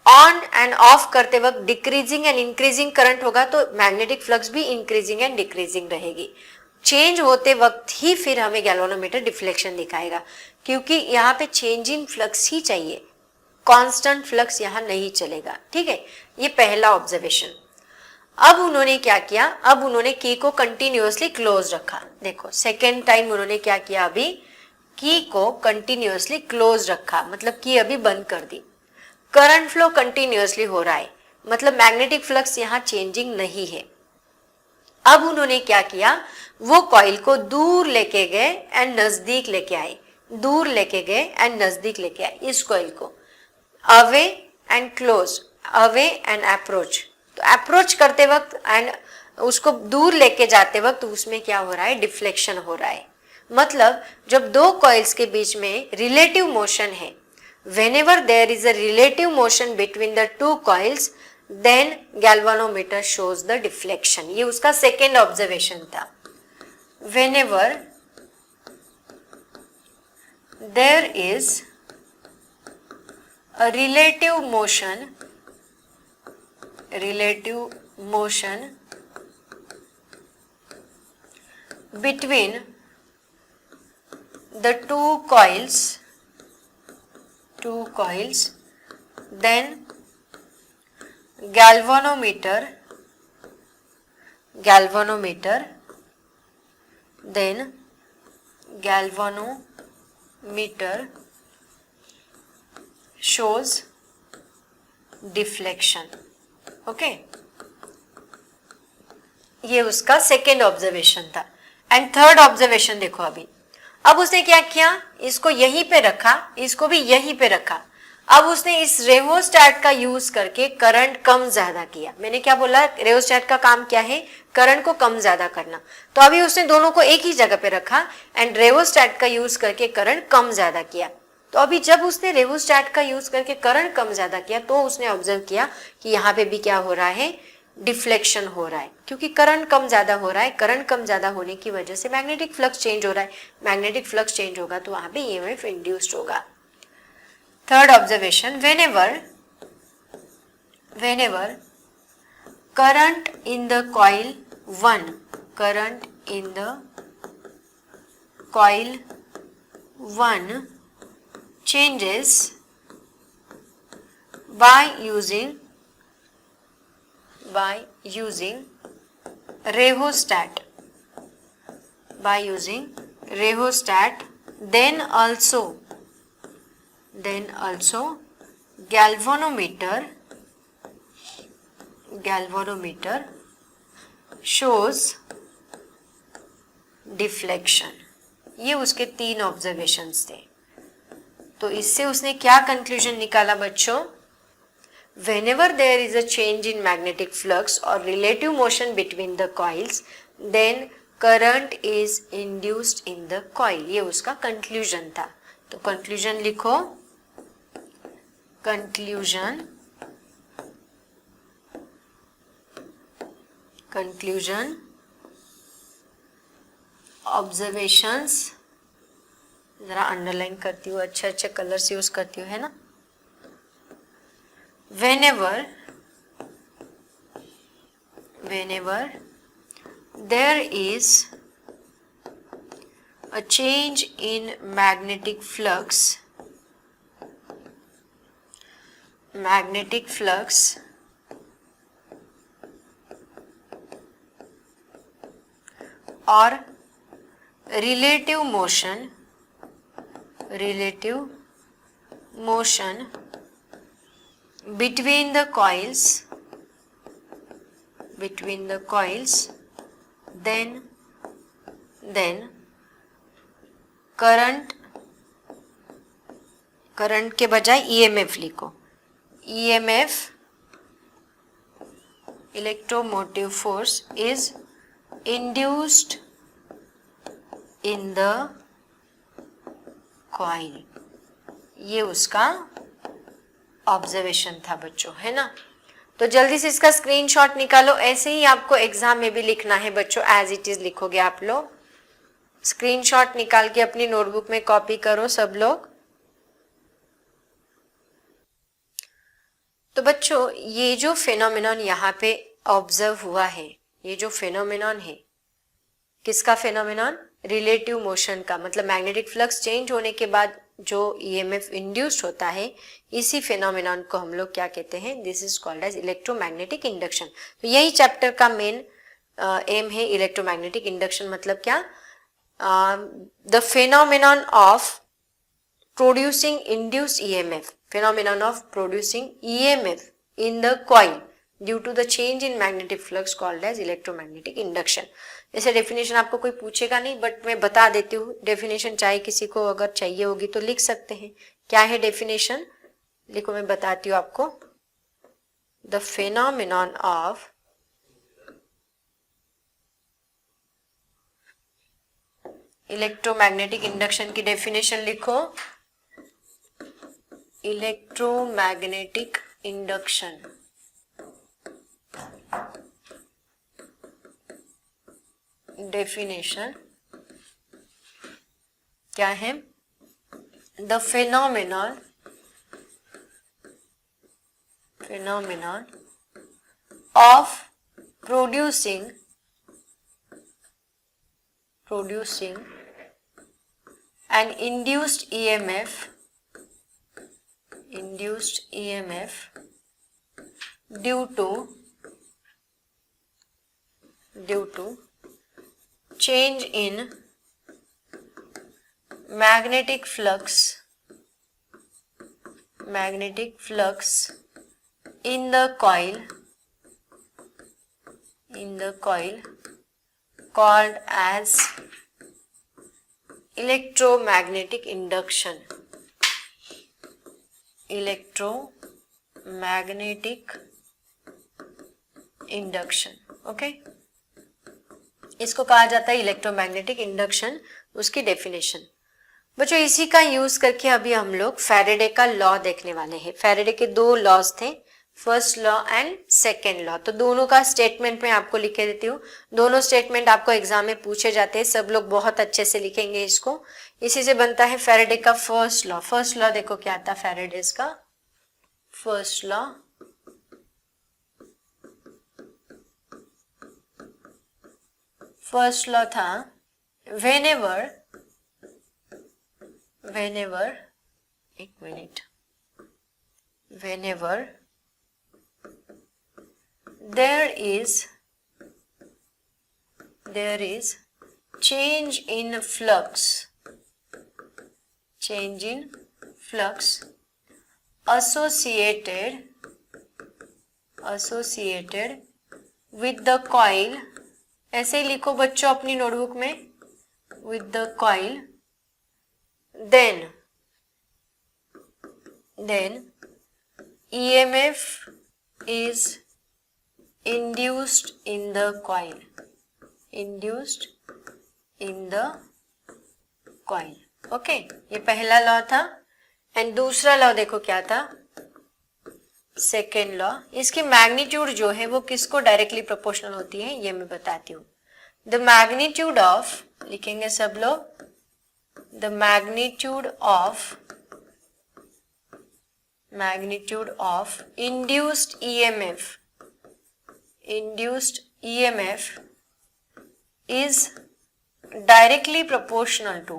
ऑन एंड ऑफ करते वक्त डिक्रीजिंग एंड इंक्रीजिंग करंट होगा तो मैग्नेटिक फ्लक्स भी इंक्रीजिंग एंड डिक्रीजिंग रहेगी। चेंज होते वक्त ही फिर हमें गैल्वेनोमीटर डिफ्लेक्शन दिखाएगा, क्योंकि यहाँ पे चेंज इन फ्लक्स ही चाहिए, कांस्टेंट फ्लक्स यहाँ नहीं चलेगा, ठीक है। ये पहला ऑब्जर्वेशन। अब उन्होंने क्या किया, अब उन्होंने की को कंटिन्यूअसली क्लोज रखा। देखो सेकेंड टाइम उन्होंने क्या किया, अभी की को कंटिन्यूअसली क्लोज रखा, मतलब की अभी बंद कर दी। करंट फ्लो कंटिन्यूअसली हो रहा है, मतलब मैग्नेटिक फ्लक्स यहाँ चेंजिंग नहीं है। अब उन्होंने क्या किया, वो कॉइल को दूर लेके गए एंड नजदीक लेके आए, दूर लेके गए एंड नजदीक लेके आए इस कॉइल को। Away and close, away and approach. तो अप्रोच करते वक्त एंड उसको दूर लेके जाते वक्त उसमें क्या हो रहा है, डिफ्लेक्शन हो रहा है। मतलब जब दो कॉइल्स के बीच में रिलेटिव मोशन है, whenever there is a relative motion between the two coils, then galvanometer shows the deflection। ये उसका सेकेंड ऑब्जर्वेशन था। whenever there is a relative motion between the two coils, then galvanometer shows deflection। Okay, ये उसका second observation था। And third observation देखो अभी। अब उसने क्या किया, इसको यहीं पे रखा, इसको भी यहीं पे रखा। अब उसने इस रेवोस्टैट का यूज करके करंट कम ज्यादा किया। मैंने क्या बोला, रेवोस्टैट का काम क्या है, करंट को कम ज्यादा करना। तो अभी उसने दोनों को एक ही जगह पे रखा एंड रेवोस्टैट का यूज करके करंट कम ज्यादा किया। तो अभी जब उसने रेहोस्टैट का यूज करके करंट कम ज्यादा किया तो उसने ऑब्जर्व किया कि यहाँ पे भी क्या हो रहा है, डिफ्लेक्शन हो रहा है, क्योंकि करंट कम ज्यादा हो रहा है। करंट कम ज्यादा होने की वजह से मैग्नेटिक फ्लक्स चेंज हो रहा है, मैग्नेटिक फ्लक्स चेंज होगा तो वहां पे ईएमएफ इंड्यूस्ड होगा। Third observation, whenever current in the coil 1 changes by using rheostat, then also galvanometer shows deflection. ये उसके 3 ऑब्जर्वेशंस थे। तो इससे उसने क्या कंक्लूजन निकाला बच्चों, whenever there is a change in magnetic flux or relative motion between the coils, then current is induced in the coil। ये उसका कंक्लूजन था। तो कंक्लूजन लिखो, कंक्लूजन ऑब्जर्वेशंस, जरा अंडरलाइन करती हूँ, अच्छे अच्छे कलर्स यूज करती हूँ, है ना। whenever there is a change in magnetic flux or relative motion between the coils, then current के बजाय ईएमएफ लिखो, EMF electromotive force is induced in the coil। ये उसका ऑब्जर्वेशन था बच्चों, है ना। तो जल्दी से इसका स्क्रीनशॉट निकालो। ऐसे ही आपको एग्जाम में भी लिखना है बच्चों, एज इट इज लिखोगे आप लोग। स्क्रीनशॉट निकाल के अपनी नोटबुक में कॉपी करो सब लोग। तो बच्चों ये जो फेनोमेनॉन यहाँ पे ऑब्जर्व हुआ है, ये जो फेनोमेनॉन है, किसका फेनोमेनॉन, रिलेटिव मोशन का, मतलब मैग्नेटिक फ्लक्स चेंज होने के बाद जो ईएमएफ इंड्यूस्ड होता है, इसी फेनोमेनॉन को हम लोग क्या कहते हैं, this is called as electromagnetic induction. तो यही चैप्टर का मेन एम है, इलेक्ट्रोमैग्नेटिक इंडक्शन मतलब क्या, the phenomenon of producing induced EMF, phenomenon of producing EMF in the coil due to the change in magnetic flux called as electromagnetic induction। ऐसे definition आपको कोई पूछेगा नहीं, बट मैं बता देती हूँ डेफिनेशन, चाहे किसी को अगर चाहिए होगी तो लिख सकते हैं। क्या है डेफिनेशन, लिखो, मैं बताती हूँ आपको। The phenomenon of electromagnetic induction की डेफिनेशन लिखो, इलेक्ट्रोमैग्नेटिक इंडक्शन डेफिनेशन क्या है, the phenomenon of producing an induced EMF due to change in magnetic flux in the coil called as electromagnetic induction। Okay, इसको कहा जाता है इलेक्ट्रोमैग्नेटिक इंडक्शन। उसकी definition, बच्चों इसी का यूज करके अभी हम लोग फैराडे का लॉ देखने वाले हैं। फैराडे के दो लॉज थे, first law and second law. तो दोनों का स्टेटमेंट मैं आपको लिख के देती हूँ। दोनों स्टेटमेंट आपको एग्जाम में पूछे जाते हैं, सब लोग बहुत अच्छे से लिखेंगे इसको। इसी से बनता है फैराडे का फर्स्ट लॉ। फर्स्ट लॉ देखो क्या था फैराडेज का फर्स्ट लॉ। फर्स्ट लॉ था whenever एक minute, whenever there is change in flux associated with the coil, ऐसे ही लिखो बच्चों अपनी नोटबुक में, with the coil, then EMF is induced in the coil, okay. ये पहला लॉ था। एंड दूसरा लॉ देखो क्या था सेकेंड लॉ। इसकी मैग्नीट्यूड जो है वो किसको डायरेक्टली प्रोपोर्शनल होती है ये मैं बताती हूँ। द मैग्नीट्यूड ऑफ, लिखेंगे सब लोग, the magnitude of induced EMF is directly proportional to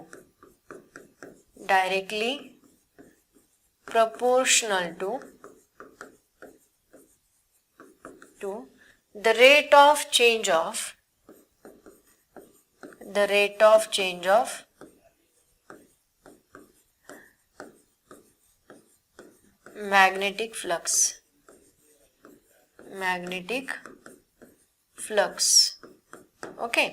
the rate of change of magnetic flux, okay.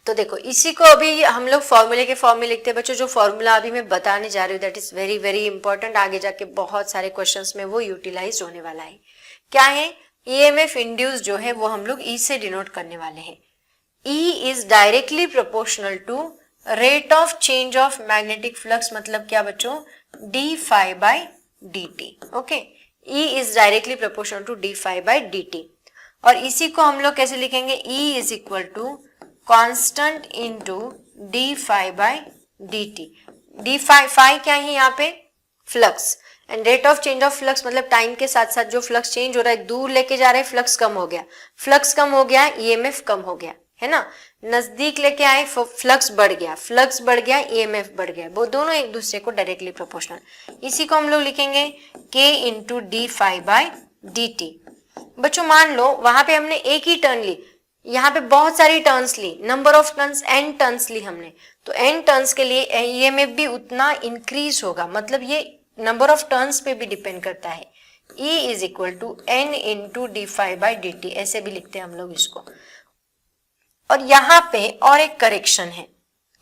तो देखो इसी को अभी हम लोग फॉर्मूले के फॉर्म में लिखते हैं बच्चों। जो फॉर्मूला अभी मैं बताने जा रही हूँ that is very very important, आगे जाके बहुत सारे क्वेश्चंस में वो यूटिलाइज होने वाला है। क्या है, EMF इंड्यूस जो है वो हम लोग E से डिनोट करने वाले हैं। E is directly proportional to rate of change of magnetic flux, मतलब क्या बच्चों, d∅/dt, okay. E is directly proportional to d∅/dt। और इसी को हम लोग कैसे लिखेंगे, E is equal to constant into d∅/dt। d∅ क्या है यहाँ पे, flux, and rate of change of flux मतलब टाइम के साथ साथ जो फ्लक्स चेंज हो रहा है, दूर लेके जा रहे हैं फ्लक्स कम हो गया, EMF कम हो गया, है ना। नजदीक लेके आए फ्लक्स बढ़ गया, EMF बढ़ गया, वो दोनों एक दूसरे को डायरेक्टली प्रोपोर्शनल। इसी को हम लोग लिखेंगे K इंटू d∅/dt। बच्चों मान लो वहां पे हमने एक ही टर्न ली, यहाँ पे बहुत सारी टर्न्स ली, number of turns n turns ली हमने, तो n टर्न्स के लिए EMF भी उतना इंक्रीज होगा, मतलब ये नंबर ऑफ टर्न्स पे भी डिपेंड करता है। E is equal to n into d∅/dt, ऐसे भी लिखते हैं हम लोग इसको। और यहाँ पे और एक करेक्शन है,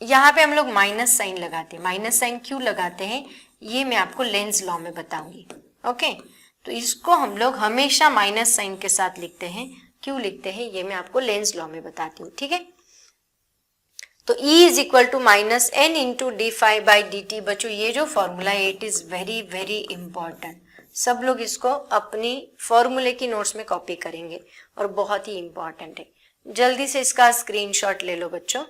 यहाँ पे हम लोग माइनस साइन लगाते हैं। माइनस साइन क्यों लगाते हैं ये मैं आपको लेंज लॉ में बताऊंगी, ओके। तो इसको हम लोग हमेशा माइनस साइन के साथ लिखते हैं, क्यों लिखते हैं ये मैं आपको लेंज लॉ में बताती हूँ, ठीक है। तो E is equal to minus n into d∅/dt। बच्चों ये जो फॉर्मूला है it is very very important, सब लोग इसको अपनी फॉर्मूले की नोट्स में कॉपी करेंगे और बहुत ही इंपॉर्टेंट है। जल्दी से इसका स्क्रीनशॉट ले लो बच्चों।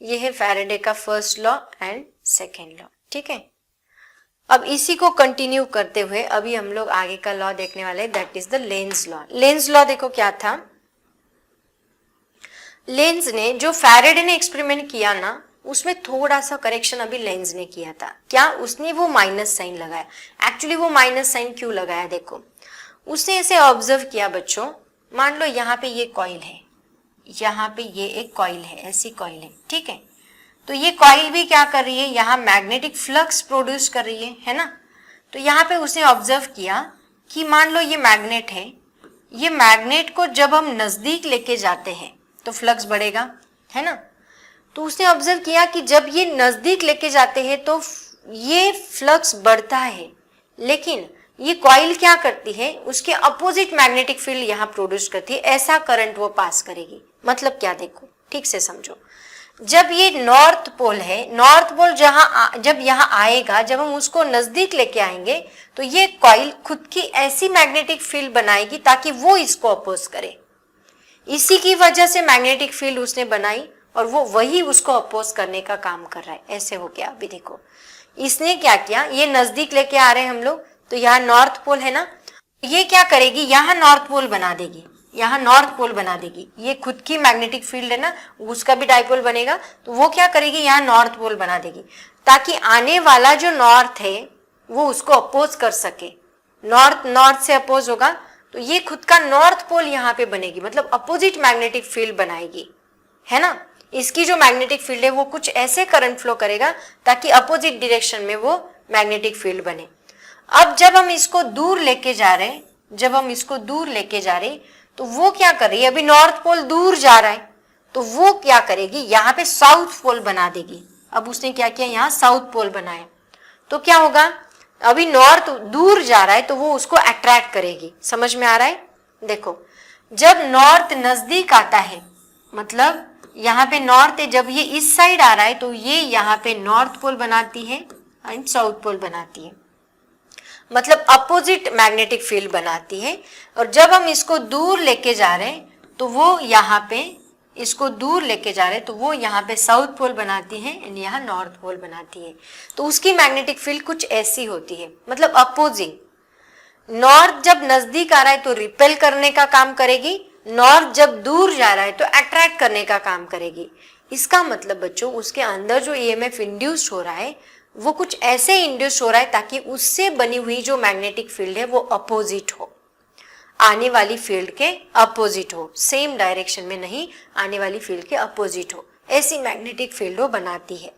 ये है फैराडे का first law and second law, ठीक है। अब इसी को कंटिन्यू करते हुए अभी हम लोग आगे का लॉ देखने वाले हैं, that is the Lenz law. Lenz law देखो क्या था, लेंज ने जो फैराडे ने एक्सपेरिमेंट किया ना उसमें थोड़ा सा करेक्शन अभी लेंज ने किया था। क्या, उसने वो माइनस साइन लगाया। एक्चुअली वो माइनस साइन क्यों लगाया, देखो उसने ऐसे ऑब्जर्व किया बच्चों, मान लो यहाँ पे ये कॉइल है, यहाँ पे ये एक कॉइल है, ऐसी कॉइल है, ठीक है। तो ये कॉइल भी क्या कर रही है, यहाँ मैग्नेटिक फ्लक्स प्रोड्यूस कर रही है ना। तो यहाँ पे उसने ऑब्जर्व किया कि मान लो ये मैग्नेट है, ये मैग्नेट को जब हम नजदीक लेके जाते हैं तो फ्लक्स बढ़ेगा, है ना। तो उसने ऑब्जर्व किया कि जब ये नजदीक लेके जाते हैं तो ये फ्लक्स बढ़ता है, लेकिन ये कॉइल क्या करती है, उसके अपोजिट मैग्नेटिक फील्ड यहाँ प्रोड्यूस करती है, ऐसा करंट वो पास करेगी। मतलब क्या, देखो ठीक से समझो। जब ये नॉर्थ पोल है, नॉर्थ पोल जब यहाँ आएगा, जब हम उसको नजदीक लेके आएंगे तो ये कॉइल खुद की ऐसी मैग्नेटिक फील्ड बनाएगी ताकि वो इसको अपोज करे। इसी की वजह से मैग्नेटिक फील्ड उसने बनाई और वो वही उसको अपोज करने का काम कर रहा है। ऐसे हो गया। अभी देखो इसने क्या किया, ये नजदीक लेके आ रहे हैं हम लोग, तो यहाँ नॉर्थ पोल है ना, ये क्या करेगी, यहाँ नॉर्थ पोल बना देगी, यहाँ नॉर्थ पोल बना देगी। ये खुद की मैग्नेटिक फील्ड है ना, उसका भी डाइपोल बनेगा, तो वो क्या करेगी, यहाँ नॉर्थ पोल बना देगी ताकि आने वाला जो नॉर्थ है वो उसको अपोज कर सके। नॉर्थ से अपोज होगा तो ये खुद का नॉर्थ पोल यहाँ पे बनेगी, मतलब अपोजिट मैग्नेटिक फील्ड बनाएगी, है ना। इसकी जो मैग्नेटिक फील्ड है वो कुछ ऐसे करंट फ्लो करेगा ताकि अपोजिट डायरेक्शन में वो मैग्नेटिक फील्ड बने। अब जब हम इसको दूर लेके जा रहे हैं, तो वो क्या कर रही है, अभी नॉर्थ पोल दूर जा रहा है तो वो क्या करेगी, यहाँ पे साउथ पोल बना देगी। अब उसने क्या किया, यहाँ साउथ पोल बनाया, तो क्या होगा, अभी नॉर्थ दूर जा रहा है तो वो उसको अट्रैक्ट करेगी। समझ में आ रहा है। देखो जब नॉर्थ नजदीक आता है, मतलब यहाँ पे नॉर्थ है, जब ये इस साइड आ रहा है तो ये यहाँ पे नॉर्थ पोल बनाती है एंड साउथ पोल बनाती है, मतलब अपोजिट मैग्नेटिक फील्ड बनाती है। और जब हम इसको दूर लेके जा रहे हैं तो वो यहाँ पे, इसको दूर लेके जा रहे हैं तो वो यहाँ पे साउथ पोल बनाती है एंड यहाँ नॉर्थ पोल बनाती है। तो उसकी मैग्नेटिक फील्ड कुछ ऐसी होती है, मतलब अपोजिंग। नॉर्थ जब नजदीक आ रहा है तो रिपेल करने का काम करेगी, नॉर्थ जब दूर जा रहा है तो अट्रैक्ट करने का काम करेगी। इसका मतलब बच्चों उसके अंदर जो ईएमएफ इंड्यूस्ड हो रहा है वो कुछ ऐसे इंड्यूस हो रहा है ताकि उससे बनी हुई जो मैग्नेटिक फील्ड है वो अपोजिट हो, आने वाली फील्ड के अपोजिट हो, सेम डायरेक्शन में नहीं, आने वाली फील्ड के अपोजिट हो, ऐसी मैग्नेटिक फील्ड वो बनाती है।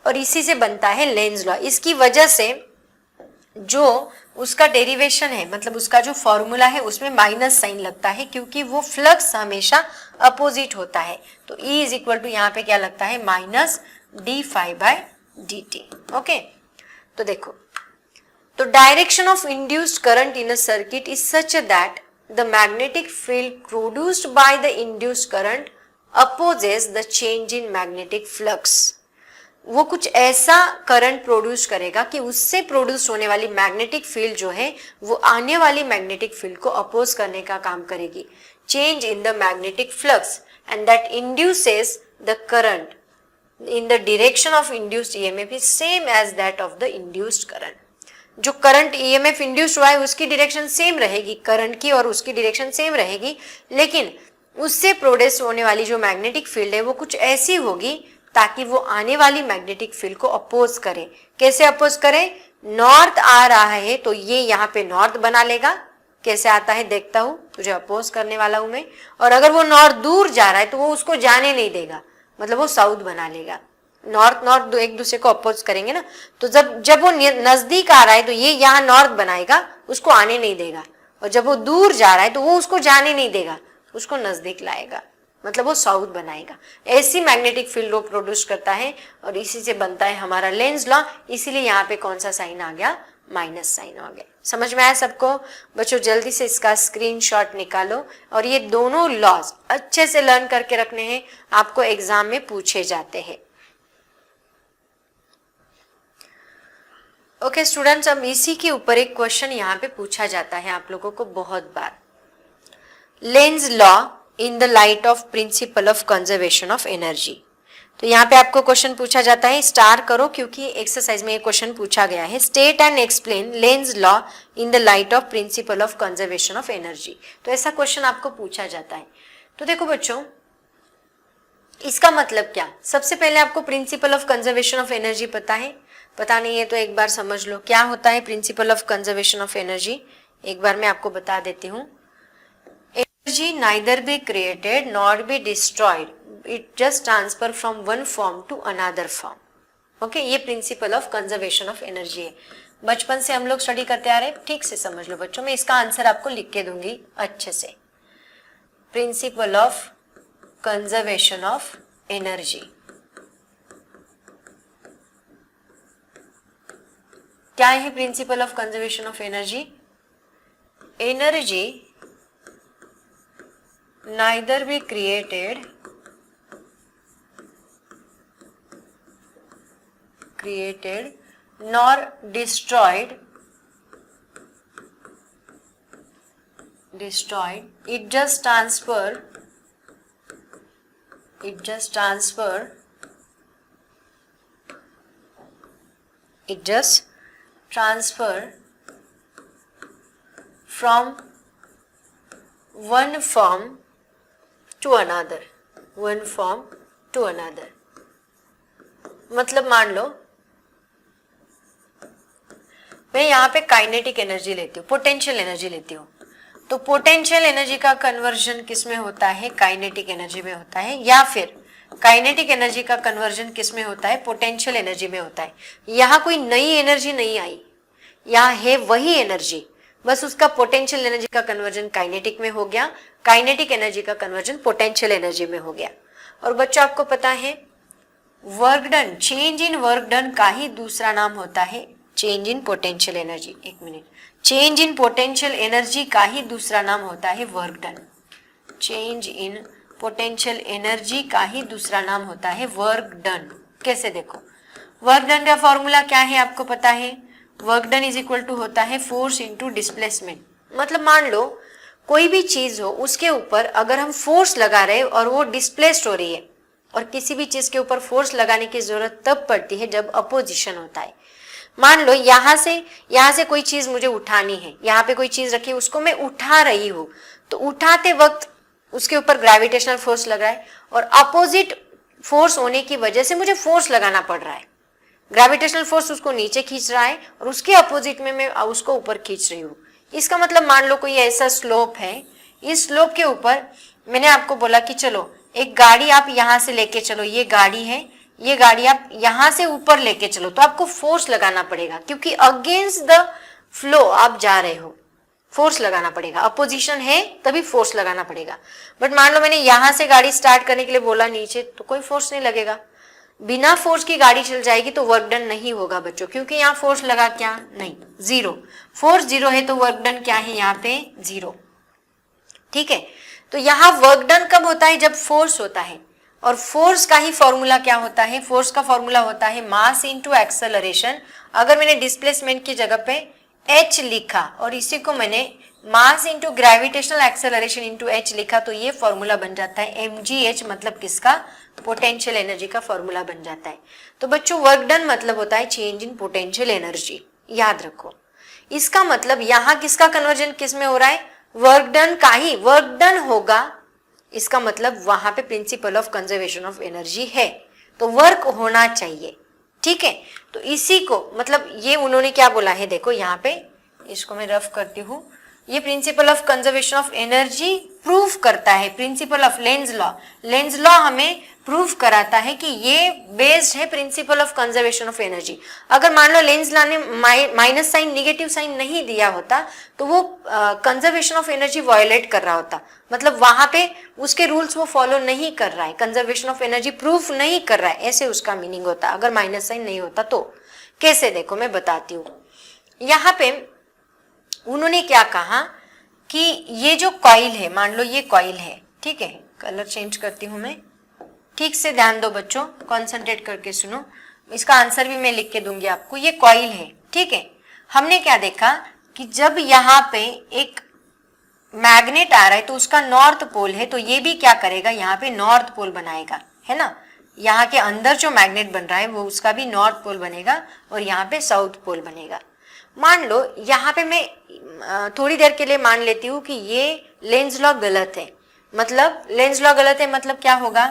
और इसी से बनता है लेंज लॉ। इसकी वजह से जो उसका डेरिवेशन है, मतलब उसका जो फॉर्मूला है उसमें माइनस साइन लगता है क्योंकि वो फ्लक्स हमेशा अपोजिट होता है। तो E इज इक्वल टू यहाँ पे क्या लगता है, माइनस d∅/dt। ओके, तो देखो, तो direction of induced current in a circuit is such that the magnetic field produced by the induced current opposes the change in magnetic flux. वो कुछ ऐसा करंट प्रोड्यूस करेगा कि उससे प्रोड्यूस होने वाली मैग्नेटिक फील्ड जो है वो आने वाली मैग्नेटिक फील्ड को अपोज करने का काम करेगी, change in the magnetic flux, and that induces the current in the direction of induced EMF is same as that of the induced current। जो करंट EMF इंड्यूस हुआ है उसकी डायरेक्शन सेम रहेगी, करंट की और उसकी डायरेक्शन सेम रहेगी, लेकिन उससे प्रोड्यूस होने वाली जो मैग्नेटिक फील्ड है वो कुछ ऐसी होगी ताकि वो आने वाली मैग्नेटिक फील्ड को अपोज करे। कैसे अपोज करे, नॉर्थ आ रहा है तो ये यहाँ पे नॉर्थ बना लेगा, कैसे आता है देखता हूँ, तुझे अपोज करने वाला हूं मैं। और अगर वो नॉर्थ दूर जा रहा है तो वो उसको जाने नहीं देगा, मतलब वो साउथ बना लेगा। नॉर्थ एक दूसरे को अपोज करेंगे ना, तो जब वो नजदीक आ रहा है तो ये यहाँ नॉर्थ बनाएगा, उसको आने नहीं देगा, और जब वो दूर जा रहा है तो वो उसको जाने नहीं देगा, उसको नजदीक लाएगा, मतलब वो साउथ बनाएगा। ऐसी मैग्नेटिक फील्ड वो प्रोड्यूस करता है और इसी से बनता है हमारा लेंज लॉ। इसीलिए यहाँ पे कौन सा साइन आ गया, माइनस साइन आ गया। समझ में आया सबको बच्चों? जल्दी से इसका स्क्रीनशॉट निकालो और ये दोनों लॉज अच्छे से लर्न करके रखने हैं, आपको एग्जाम में पूछे जाते हैं। ओके स्टूडेंट्स, अब इसी के ऊपर एक क्वेश्चन यहाँ पे पूछा जाता है आप लोगों को बहुत बार। Lenz law in the light of principle of conservation of energy. तो यहाँ पे आपको क्वेश्चन पूछा जाता है, स्टार करो क्योंकि एक्सरसाइज में ये क्वेश्चन पूछा गया है। State and explain length law in the light of principle of conservation of energy. तो ऐसा क्वेश्चन आपको पूछा जाता है। तो देखो बच्चों, इसका मतलब क्या, सबसे पहले आपको principal of conservation of energy पता है? पता नहीं है तो एक बार समझ लो क्या होता है principle of conservation of energy. एक बार मैं आपको बता देती हूँ। Energy neither be created nor be destroyed, it just transfer from one form to another form. Okay, ये principle of conservation of energy है। बचपन से हम लोग स्टडी करते आ रहे हैं, ठीक से समझ लो बच्चों। मैं इसका आंसर आपको लिख के दूंगी अच्छे से। Principal of conservation of energy क्या है? Principle of conservation of energy, energy neither be created created nor destroyed, it just transfer from one form to another, मतलब मान लो मैं यहाँ पे काइनेटिक एनर्जी लेती हूँ, पोटेंशियल एनर्जी लेती हूँ, तो पोटेंशियल एनर्जी का कन्वर्जन किस में होता है? काइनेटिक एनर्जी में होता है, या फिर काइनेटिक एनर्जी का कन्वर्जन किस में होता है? पोटेंशियल एनर्जी में होता है। यहाँ कोई नई एनर्जी नहीं आई, यहाँ है वही एनर्जी, बस उसका पोटेंशियल एनर्जी का कन्वर्जन काइनेटिक में हो गया, काइनेटिक एनर्जी का कन्वर्जन पोटेंशियल एनर्जी में हो गया। और बच्चों आपको पता है work done, change in work done का ही दूसरा नाम होता है चेंज इन पोटेंशियल एनर्जी। एक minute, change in potential energy का ही दूसरा नाम होता है work done. Change in potential energy का ही दूसरा नाम होता है वर्क डन। कैसे? देखो, वर्क डन का फॉर्मूला क्या है आपको पता है? Work done is equal to होता है फोर्स इनटू डिस्प्लेसमेंट। मतलब मान लो कोई भी चीज हो, उसके ऊपर अगर हम फोर्स लगा रहे और वो डिस्प्लेस्ड हो रही है, और किसी भी चीज के ऊपर फोर्स लगाने की जरूरत तब पड़ती है जब अपोजिशन होता है। मान लो यहाँ से कोई चीज मुझे उठानी है, यहाँ पे कोई चीज रखी है, उसको मैं उठा रही हूँ, तो उठाते वक्त उसके ऊपर ग्रेविटेशनल फोर्स लग रहा है और अपोजिट फोर्स होने की वजह से मुझे फोर्स लगाना पड़ रहा है। ग्रेविटेशनल फोर्स उसको नीचे खींच रहा है और उसके अपोजिट में मैं उसको ऊपर खींच रही हूँ। इसका मतलब मान लो कोई ऐसा स्लोप है, इस स्लोप के ऊपर मैंने आपको बोला कि चलो एक गाड़ी आप यहाँ से लेके चलो, ये गाड़ी है, ये गाड़ी आप यहाँ से ऊपर लेके चलो, तो आपको फोर्स लगाना पड़ेगा क्योंकि अगेंस्ट द फ्लो आप जा रहे हो, फोर्स लगाना पड़ेगा। अपोजिशन है तभी फोर्स लगाना पड़ेगा। बट मान लो मैंने यहाँ से गाड़ी स्टार्ट करने के लिए बोला नीचे, तो कोई फोर्स नहीं लगेगा। बिना फोर्स की गाड़ी चल जाएगी तो वर्क डन नहीं होगा बच्चों, क्योंकि यहाँ फोर्स लगा क्या? नहीं, जीरो। फोर्स जीरो है तो वर्क डन क्या है? यहाँ पे जीरो। ठीक है, तो यहाँ वर्क डन कब होता है? जब फोर्स होता है। और फोर्स का ही फॉर्मूला क्या होता है? फोर्स का फॉर्मूला होता है मास इनटू एक्सेलरेशन। अगर मैंने डिस्प्लेसमेंट की जगह पे h लिखा और इसी को मैंने mass into gravitational acceleration into h लिखा, तो ये फॉर्मूला बन जाता है mgh, मतलब किसका? पोटेंशियल एनर्जी का फॉर्मूला बन जाता है। तो बच्चों वर्क डन मतलब होता है चेंज इन पोटेंशियल एनर्जी, याद रखो। इसका मतलब यहाँ किसका कन्वर्जन किस में हो रहा है? वर्क डन का ही वर्क डन होगा। इसका मतलब वहां पे principal of conservation of energy है, तो वर्क होना चाहिए। ठीक है, तो इसी को मतलब ये उन्होंने क्या बोला है, देखो यहाँ पे इसको मैं रफ करती हूँ। ये principle of conservation of energy proof करता है, principle of Lenz law. Lenz law हमें प्रूफ कराता है कि ये बेस्ड है principle of conservation of energy. अगर मान लो लेंज लॉ ने माइनस साइन, नेगेटिव साइन नहीं दिया होता तो वो कंजर्वेशन ऑफ एनर्जी वायोलेट कर रहा होता, मतलब वहां पे उसके रूल्स वो फॉलो नहीं कर रहा है, कंजर्वेशन ऑफ एनर्जी प्रूफ नहीं कर रहा है, ऐसे उसका मीनिंग होता अगर माइनस साइन नहीं होता तो। कैसे? देखो मैं बताती हूँ। यहाँ पे उन्होंने क्या कहा कि ये जो कॉइल है, मान लो ये कॉइल है, ठीक है, कलर चेंज करती हूं मैं, ठीक से ध्यान दो बच्चों, कंसंट्रेट करके सुनो, इसका आंसर भी मैं लिख के दूंगी आपको। ये कॉइल है, ठीक है। हमने क्या देखा कि जब यहाँ पे एक मैग्नेट आ रहा है तो उसका नॉर्थ पोल है, तो ये भी क्या करेगा? यहाँ पे नॉर्थ पोल बनाएगा, है ना। यहाँ के अंदर जो मैग्नेट बन रहा है वो उसका भी नॉर्थ पोल बनेगा और यहाँ पे साउथ पोल बनेगा। मान लो यहाँ पे मैं थोड़ी देर के लिए मान लेती हूँ कि ये लेंज लॉ गलत है। मतलब लेंज लॉ गलत है मतलब क्या होगा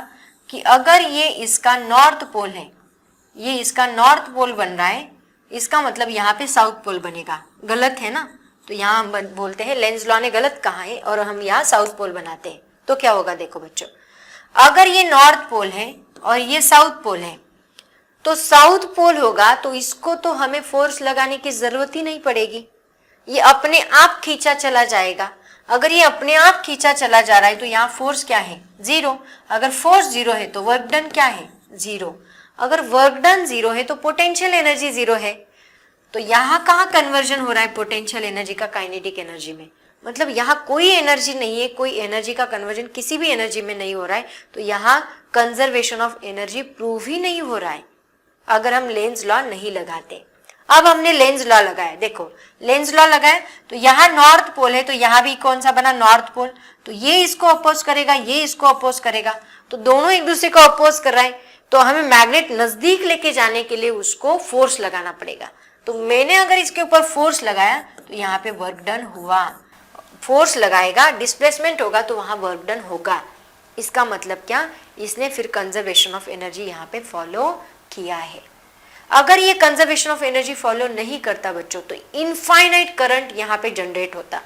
कि अगर ये इसका नॉर्थ पोल है, ये इसका नॉर्थ पोल बन रहा है, इसका मतलब यहाँ पे साउथ पोल बनेगा। गलत है ना, तो यहाँ हम बोलते हैं लेंज लॉ ने गलत कहा है और हम यहाँ साउथ पोल बनाते हैं। तो क्या होगा? देखो बच्चों, अगर ये नॉर्थ पोल है और ये साउथ पोल है, तो साउथ पोल होगा तो इसको तो हमें फोर्स लगाने की जरूरत ही नहीं पड़ेगी, ये अपने आप खींचा चला जाएगा। अगर ये अपने आप खींचा चला जा रहा है तो यहाँ फोर्स क्या है? जीरो। अगर फोर्स जीरो है तो वर्क डन क्या है? जीरो। अगर वर्क डन जीरो है तो पोटेंशियल एनर्जी जीरो है। तो यहाँ कहाँ कन्वर्जन हो रहा है पोटेंशियल एनर्जी का काइनेटिक एनर्जी में? मतलब यहाँ कोई एनर्जी नहीं है, कोई एनर्जी का कन्वर्जन किसी भी एनर्जी में नहीं हो रहा है, तो यहाँ कंजर्वेशन ऑफ एनर्जी प्रूव ही नहीं हो रहा है। अगर हम लेंज लॉ नहीं लगाते। अब हमने लेंज लॉ लगाया, देखो लेंज लॉ लगाया तो यहाँ नॉर्थ पोल है, तो यहाँ भी कौन सा बना, नॉर्थ पोल। तो ये इसको अपोज करेगा, ये इसको अपोज करेगा, तो दोनों एक दूसरे को अपोज कर रहे हैं, तो हमें मैग्नेट नजदीक लेके जाने के लिए उसको फोर्स लगाना पड़ेगा। तो मैंने अगर इसके ऊपर फोर्स लगाया तो यहाँ पे वर्क डन हुआ। फोर्स लगाएगा, डिस्प्लेसमेंट होगा, तो वहां वर्क डन होगा। इसका मतलब क्या, इसने फिर कंजर्वेशन ऑफ एनर्जी यहाँ पे फॉलो किया है। अगर ये कंजर्वेशन ऑफ एनर्जी फॉलो नहीं करता बच्चों, तो इनफाइनाइट करंट यहाँ पे जनरेट होता,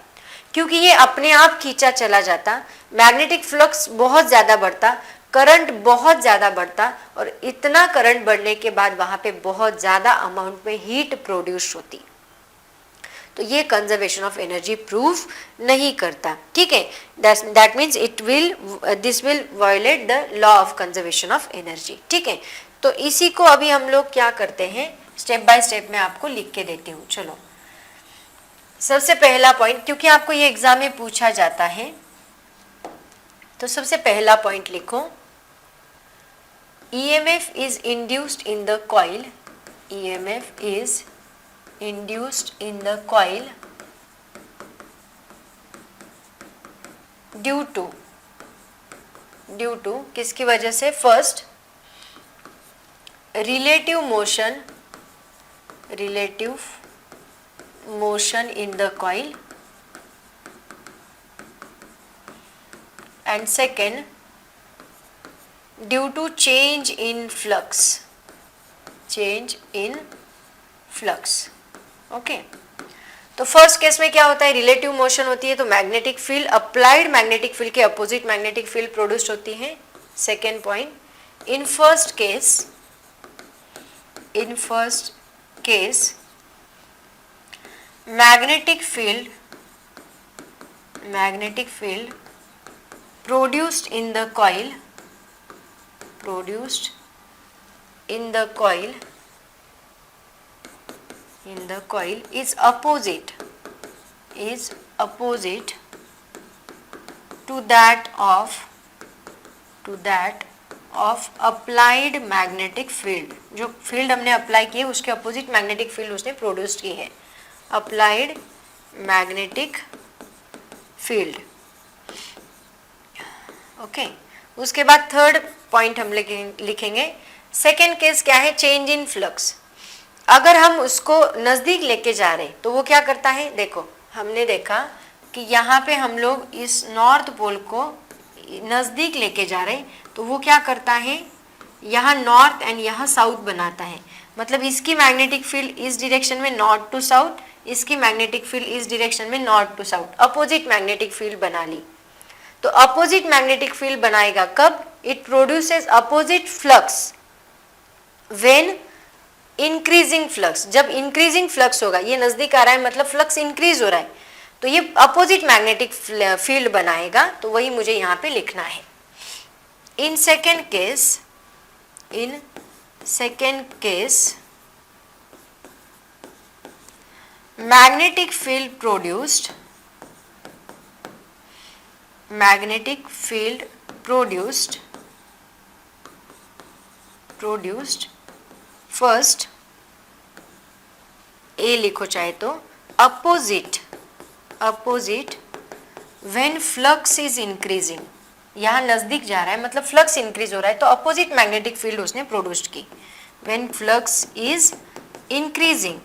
क्योंकि ये अपने आप खींचा चला जाता, मैग्नेटिक फ्लक्स बहुत ज्यादा बढ़ता, करंट बहुत ज्यादा बढ़ता, और इतना करंट बढ़ने के बाद वहां पे बहुत ज्यादा अमाउंट में हीट प्रोड्यूस होती। तो ये कंजर्वेशन ऑफ एनर्जी प्रूव नहीं करता, ठीक है। That means this will violet the law of conservation of energy, ठीक है। तो इसी को अभी हम लोग क्या करते हैं, स्टेप बाय स्टेप में आपको लिख के देती हूँ। चलो, सबसे पहला पॉइंट, क्योंकि आपको ये एग्जाम में पूछा जाता है, तो सबसे पहला पॉइंट लिखो, EMF is induced in the coil. EMF is induced in the coil due to किसकी वजह से, first relative motion in the coil, and second due to change in flux, okay. तो फर्स्ट केस में क्या होता है, relative motion होती है, तो magnetic field, applied magnetic field के अपोजिट मैग्नेटिक फील्ड प्रोड्यूस होती है। Second point, in first case magnetic field produced in the coil is opposite to that of applied magnetic field। जो फील्ड हमने apply की है उसके अपोजिट मैग्नेटिक फील्ड उसने produce की है, अप्लाइड मैग्नेटिक फील्ड, ओके। उसके बाद थर्ड पॉइंट हम लिखेंगे, सेकेंड केस क्या है, चेंज इन फ्लक्स। अगर हम उसको नजदीक लेके जा रहे तो वो क्या करता है, देखो हमने देखा कि यहाँ पे हम लोग इस नॉर्थ पोल को नजदीक लेके जा रहे, तो वो क्या करता है, यहाँ नॉर्थ एंड यहाँ साउथ बनाता है। मतलब इसकी मैग्नेटिक फील्ड इस डायरेक्शन में नॉर्थ टू साउथ, इसकी मैग्नेटिक फील्ड इस डायरेक्शन में north to south, opposite magnetic field बना ली। तो अपोजिट मैग्नेटिक फील्ड बनाएगा कब, it produces opposite flux when increasing flux. जब इंक्रीजिंग फ्लक्स होगा, ये नजदीक आ रहा है मतलब फ्लक्स इंक्रीज हो रहा है, तो ये अपोजिट मैग्नेटिक फील्ड बनाएगा। तो वही मुझे यहाँ पे लिखना है। In second case magnetic field produced first A लिखो चाहे तो, opposite when flux is increasing. यहाँ नजदीक जा रहा है मतलब फ्लक्स इंक्रीज हो रहा है, तो अपोजिट मैग्नेटिक फील्ड उसने प्रोड्यूस की when flux is increasing.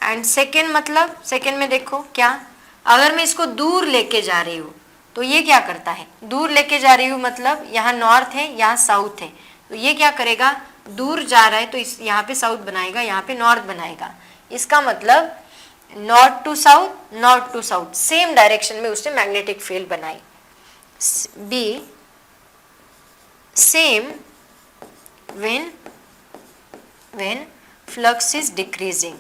And second मतलब, सेकेंड में देखो क्या, अगर मैं इसको दूर लेके जा रही हूँ तो ये क्या करता है, दूर लेके जा रही हूँ मतलब यहाँ नॉर्थ है यहाँ साउथ है, तो ये क्या करेगा, दूर जा रहा है तो इस यहाँ पे साउथ बनाएगा, यहाँ पे नॉर्थ बनाएगा। इसका मतलब north to south same direction में उसने मैग्नेटिक फील्ड बनाई। Be same when flux is decreasing,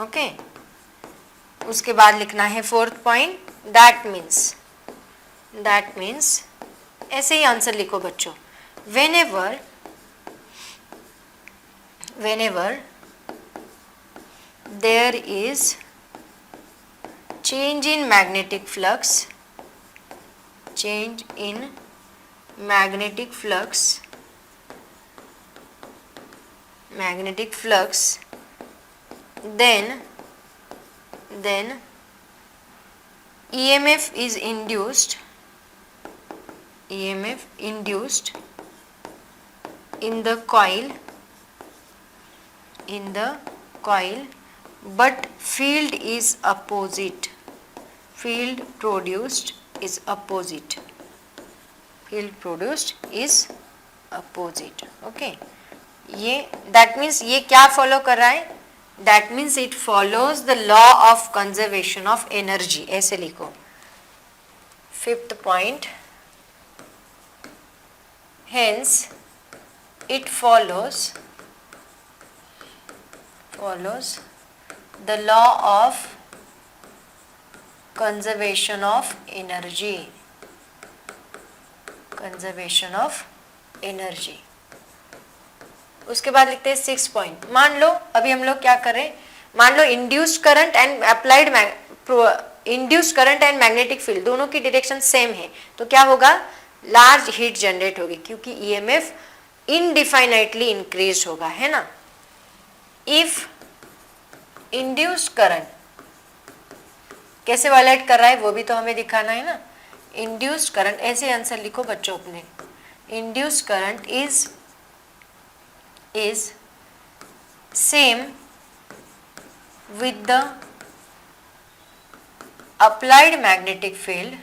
okay. उसके बाद लिखना है फोर्थ पॉइंट, दैट मीन्स ऐसे ही आंसर लिखो बच्चों, whenever there is change in magnetic flux magnetic flux, then EMF is induced in the coil, but field is opposite. Field produced is opposite. Okay, ये that means ये क्या follow कर रहा है? That means it follows the law of conservation of energy. ऐसे लिखो. Fifth point. Hence, it follows the law of conservation of energy. उसके बाद लिखते हैं 6 पॉइंट. मान लो अभी हम लोग क्या करें, मान लो induced current and applied induced current and magnetic field दोनों की डायरेक्शन सेम है, तो क्या होगा, लार्ज हीट जनरेट होगी क्योंकि ईएमएफ इनडिफाइनाइटली इंक्रीज होगा, है ना. इफ इंड्यूस्ड करंट कैसे वायलेट कर रहा है वो भी तो हमें दिखाना है ना. इंड्यूस्ड करंट, ऐसे आंसर लिखो बच्चों अपने. Induced current is same with the applied magnetic field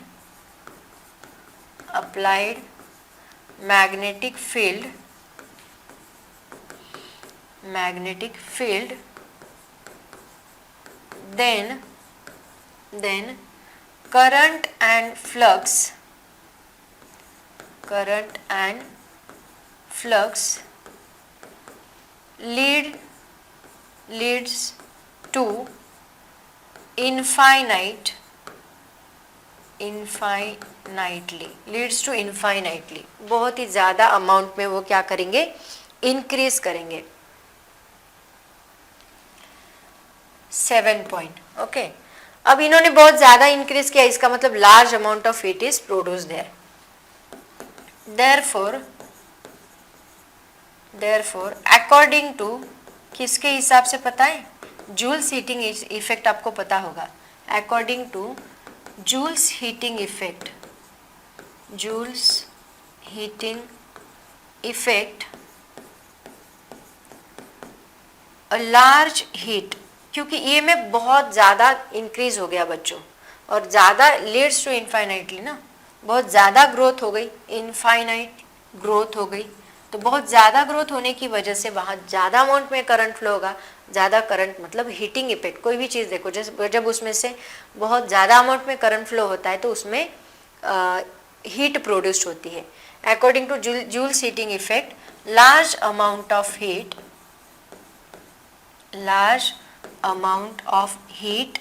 then current and flux leads to infinitely, बहुत ही ज़्यादा अमाउंट में वो क्या करेंगे, इंक्रीज करेंगे. 7 पॉइंट. ओके, अब इन्होंने बहुत ज़्यादा इंक्रीज किया, इसका मतलब large amount of heat is produce their. Therefore, according to, किसके हिसाब से पता है, जूल्स हीटिंग इफेक्ट आपको पता होगा. According to Joule's heating effect a large heat, क्योंकि ईएमएफ बहुत ज़्यादा इंक्रीज हो गया बच्चों, और ज़्यादा लीड्स टू इनफाइनाइटली ना, बहुत ज़्यादा ग्रोथ हो गई, इनफाइनाइट ग्रोथ हो गई, तो बहुत ज़्यादा ग्रोथ होने की वजह से वहाँ ज़्यादा अमाउंट में करंट फ्लो होगा. ज़्यादा करंट मतलब हीटिंग इफेक्ट. कोई भी चीज़ देखो, जब उसमें से बहुत ज़्यादा अमाउंट में करंट फ्लो होता है तो उसमें हीट प्रोड्यूस्ड होती है. According to Joule's heating effect, large amount of heat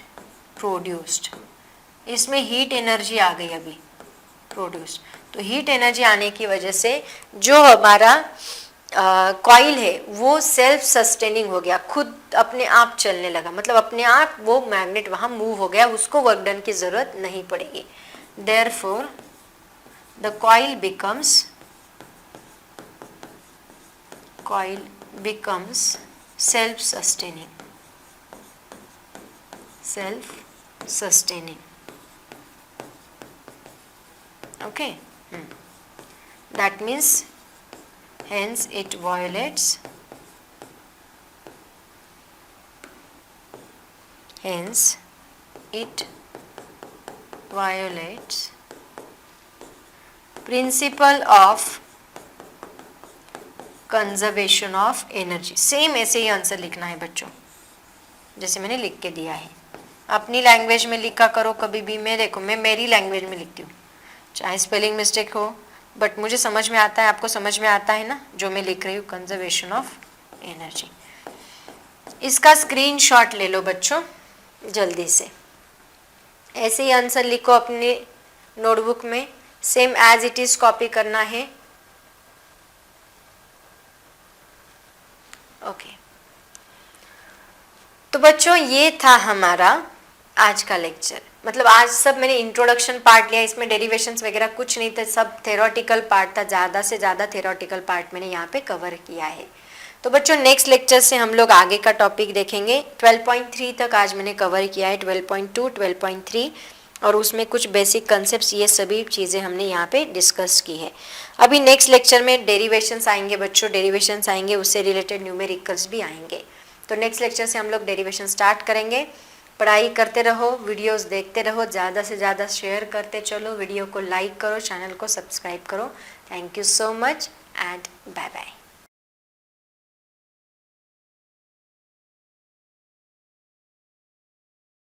produced, इसमें हीट एनर्जी आ गई अभी प्रोड्यूस्ड. तो हीट एनर्जी आने की वजह से जो हमारा कॉइल है वो सेल्फ सस्टेनिंग हो गया, खुद अपने आप चलने लगा, मतलब अपने आप वो मैग्नेट वहाँ मूव हो गया, उसको वर्क डन की ज़रूरत नहीं पड़ेगी. Therefore the coil becomes self sustaining. Okay, that means hence it violates principle of conservation of energy. Same ऐसे ही आंसर लिखना है बच्चों, जैसे मैंने लिख के दिया है. अपनी लैंग्वेज में लिखा करो कभी भी. मैं मेरी लैंग्वेज में लिखती हूँ, चाहे स्पेलिंग मिस्टेक हो, बट मुझे समझ में आता है, आपको समझ में आता है ना जो मैं लिख रही हूँ, कंजर्वेशन ऑफ एनर्जी. इसका स्क्रीनशॉट ले लो बच्चों जल्दी से. ऐसे ही आंसर लिखो अपने नोटबुक में, same as it is copy करना है. ओके, तो बच्चों ये था हमारा आज का लेक्चर, मतलब आज सब मैंने इंट्रोडक्शन पार्ट लिया, इसमें डेरिवेशंस वगैरह कुछ नहीं था, सब थेरोटिकल पार्ट था, ज़्यादा से ज़्यादा थेरोटिकल पार्ट मैंने यहाँ पे कवर किया है। तो बच्चों नेक्स्ट लेक्चर से हम लोग आगे का टॉपिक देखेंगे। 12.3 तक आज मैंने कवर किया है, 12.2, 12.3 और उसमें कुछ बेसिक कंसेप्ट्स, ये सभी चीज़ें हमने यहाँ पे डिस्कस की है। अभी नेक्स्ट लेक्चर में डेरिवेशंस आएंगे बच्चों, डेरिवेशंस आएंगे, उससे रिलेटेड न्यूमेरिकल्स भी आएंगे। तो नेक्स्ट लेक्चर से हम लोग डेरिवेशन स्टार्ट करेंगे। पढ़ाई करते रहो, वीडियोस देखते रहो, ज़्यादा से ज़्यादा शेयर करते चलो, वीडियो को लाइक करो, चैनल को सब्सक्राइब करो। Thank you so much and bye bye.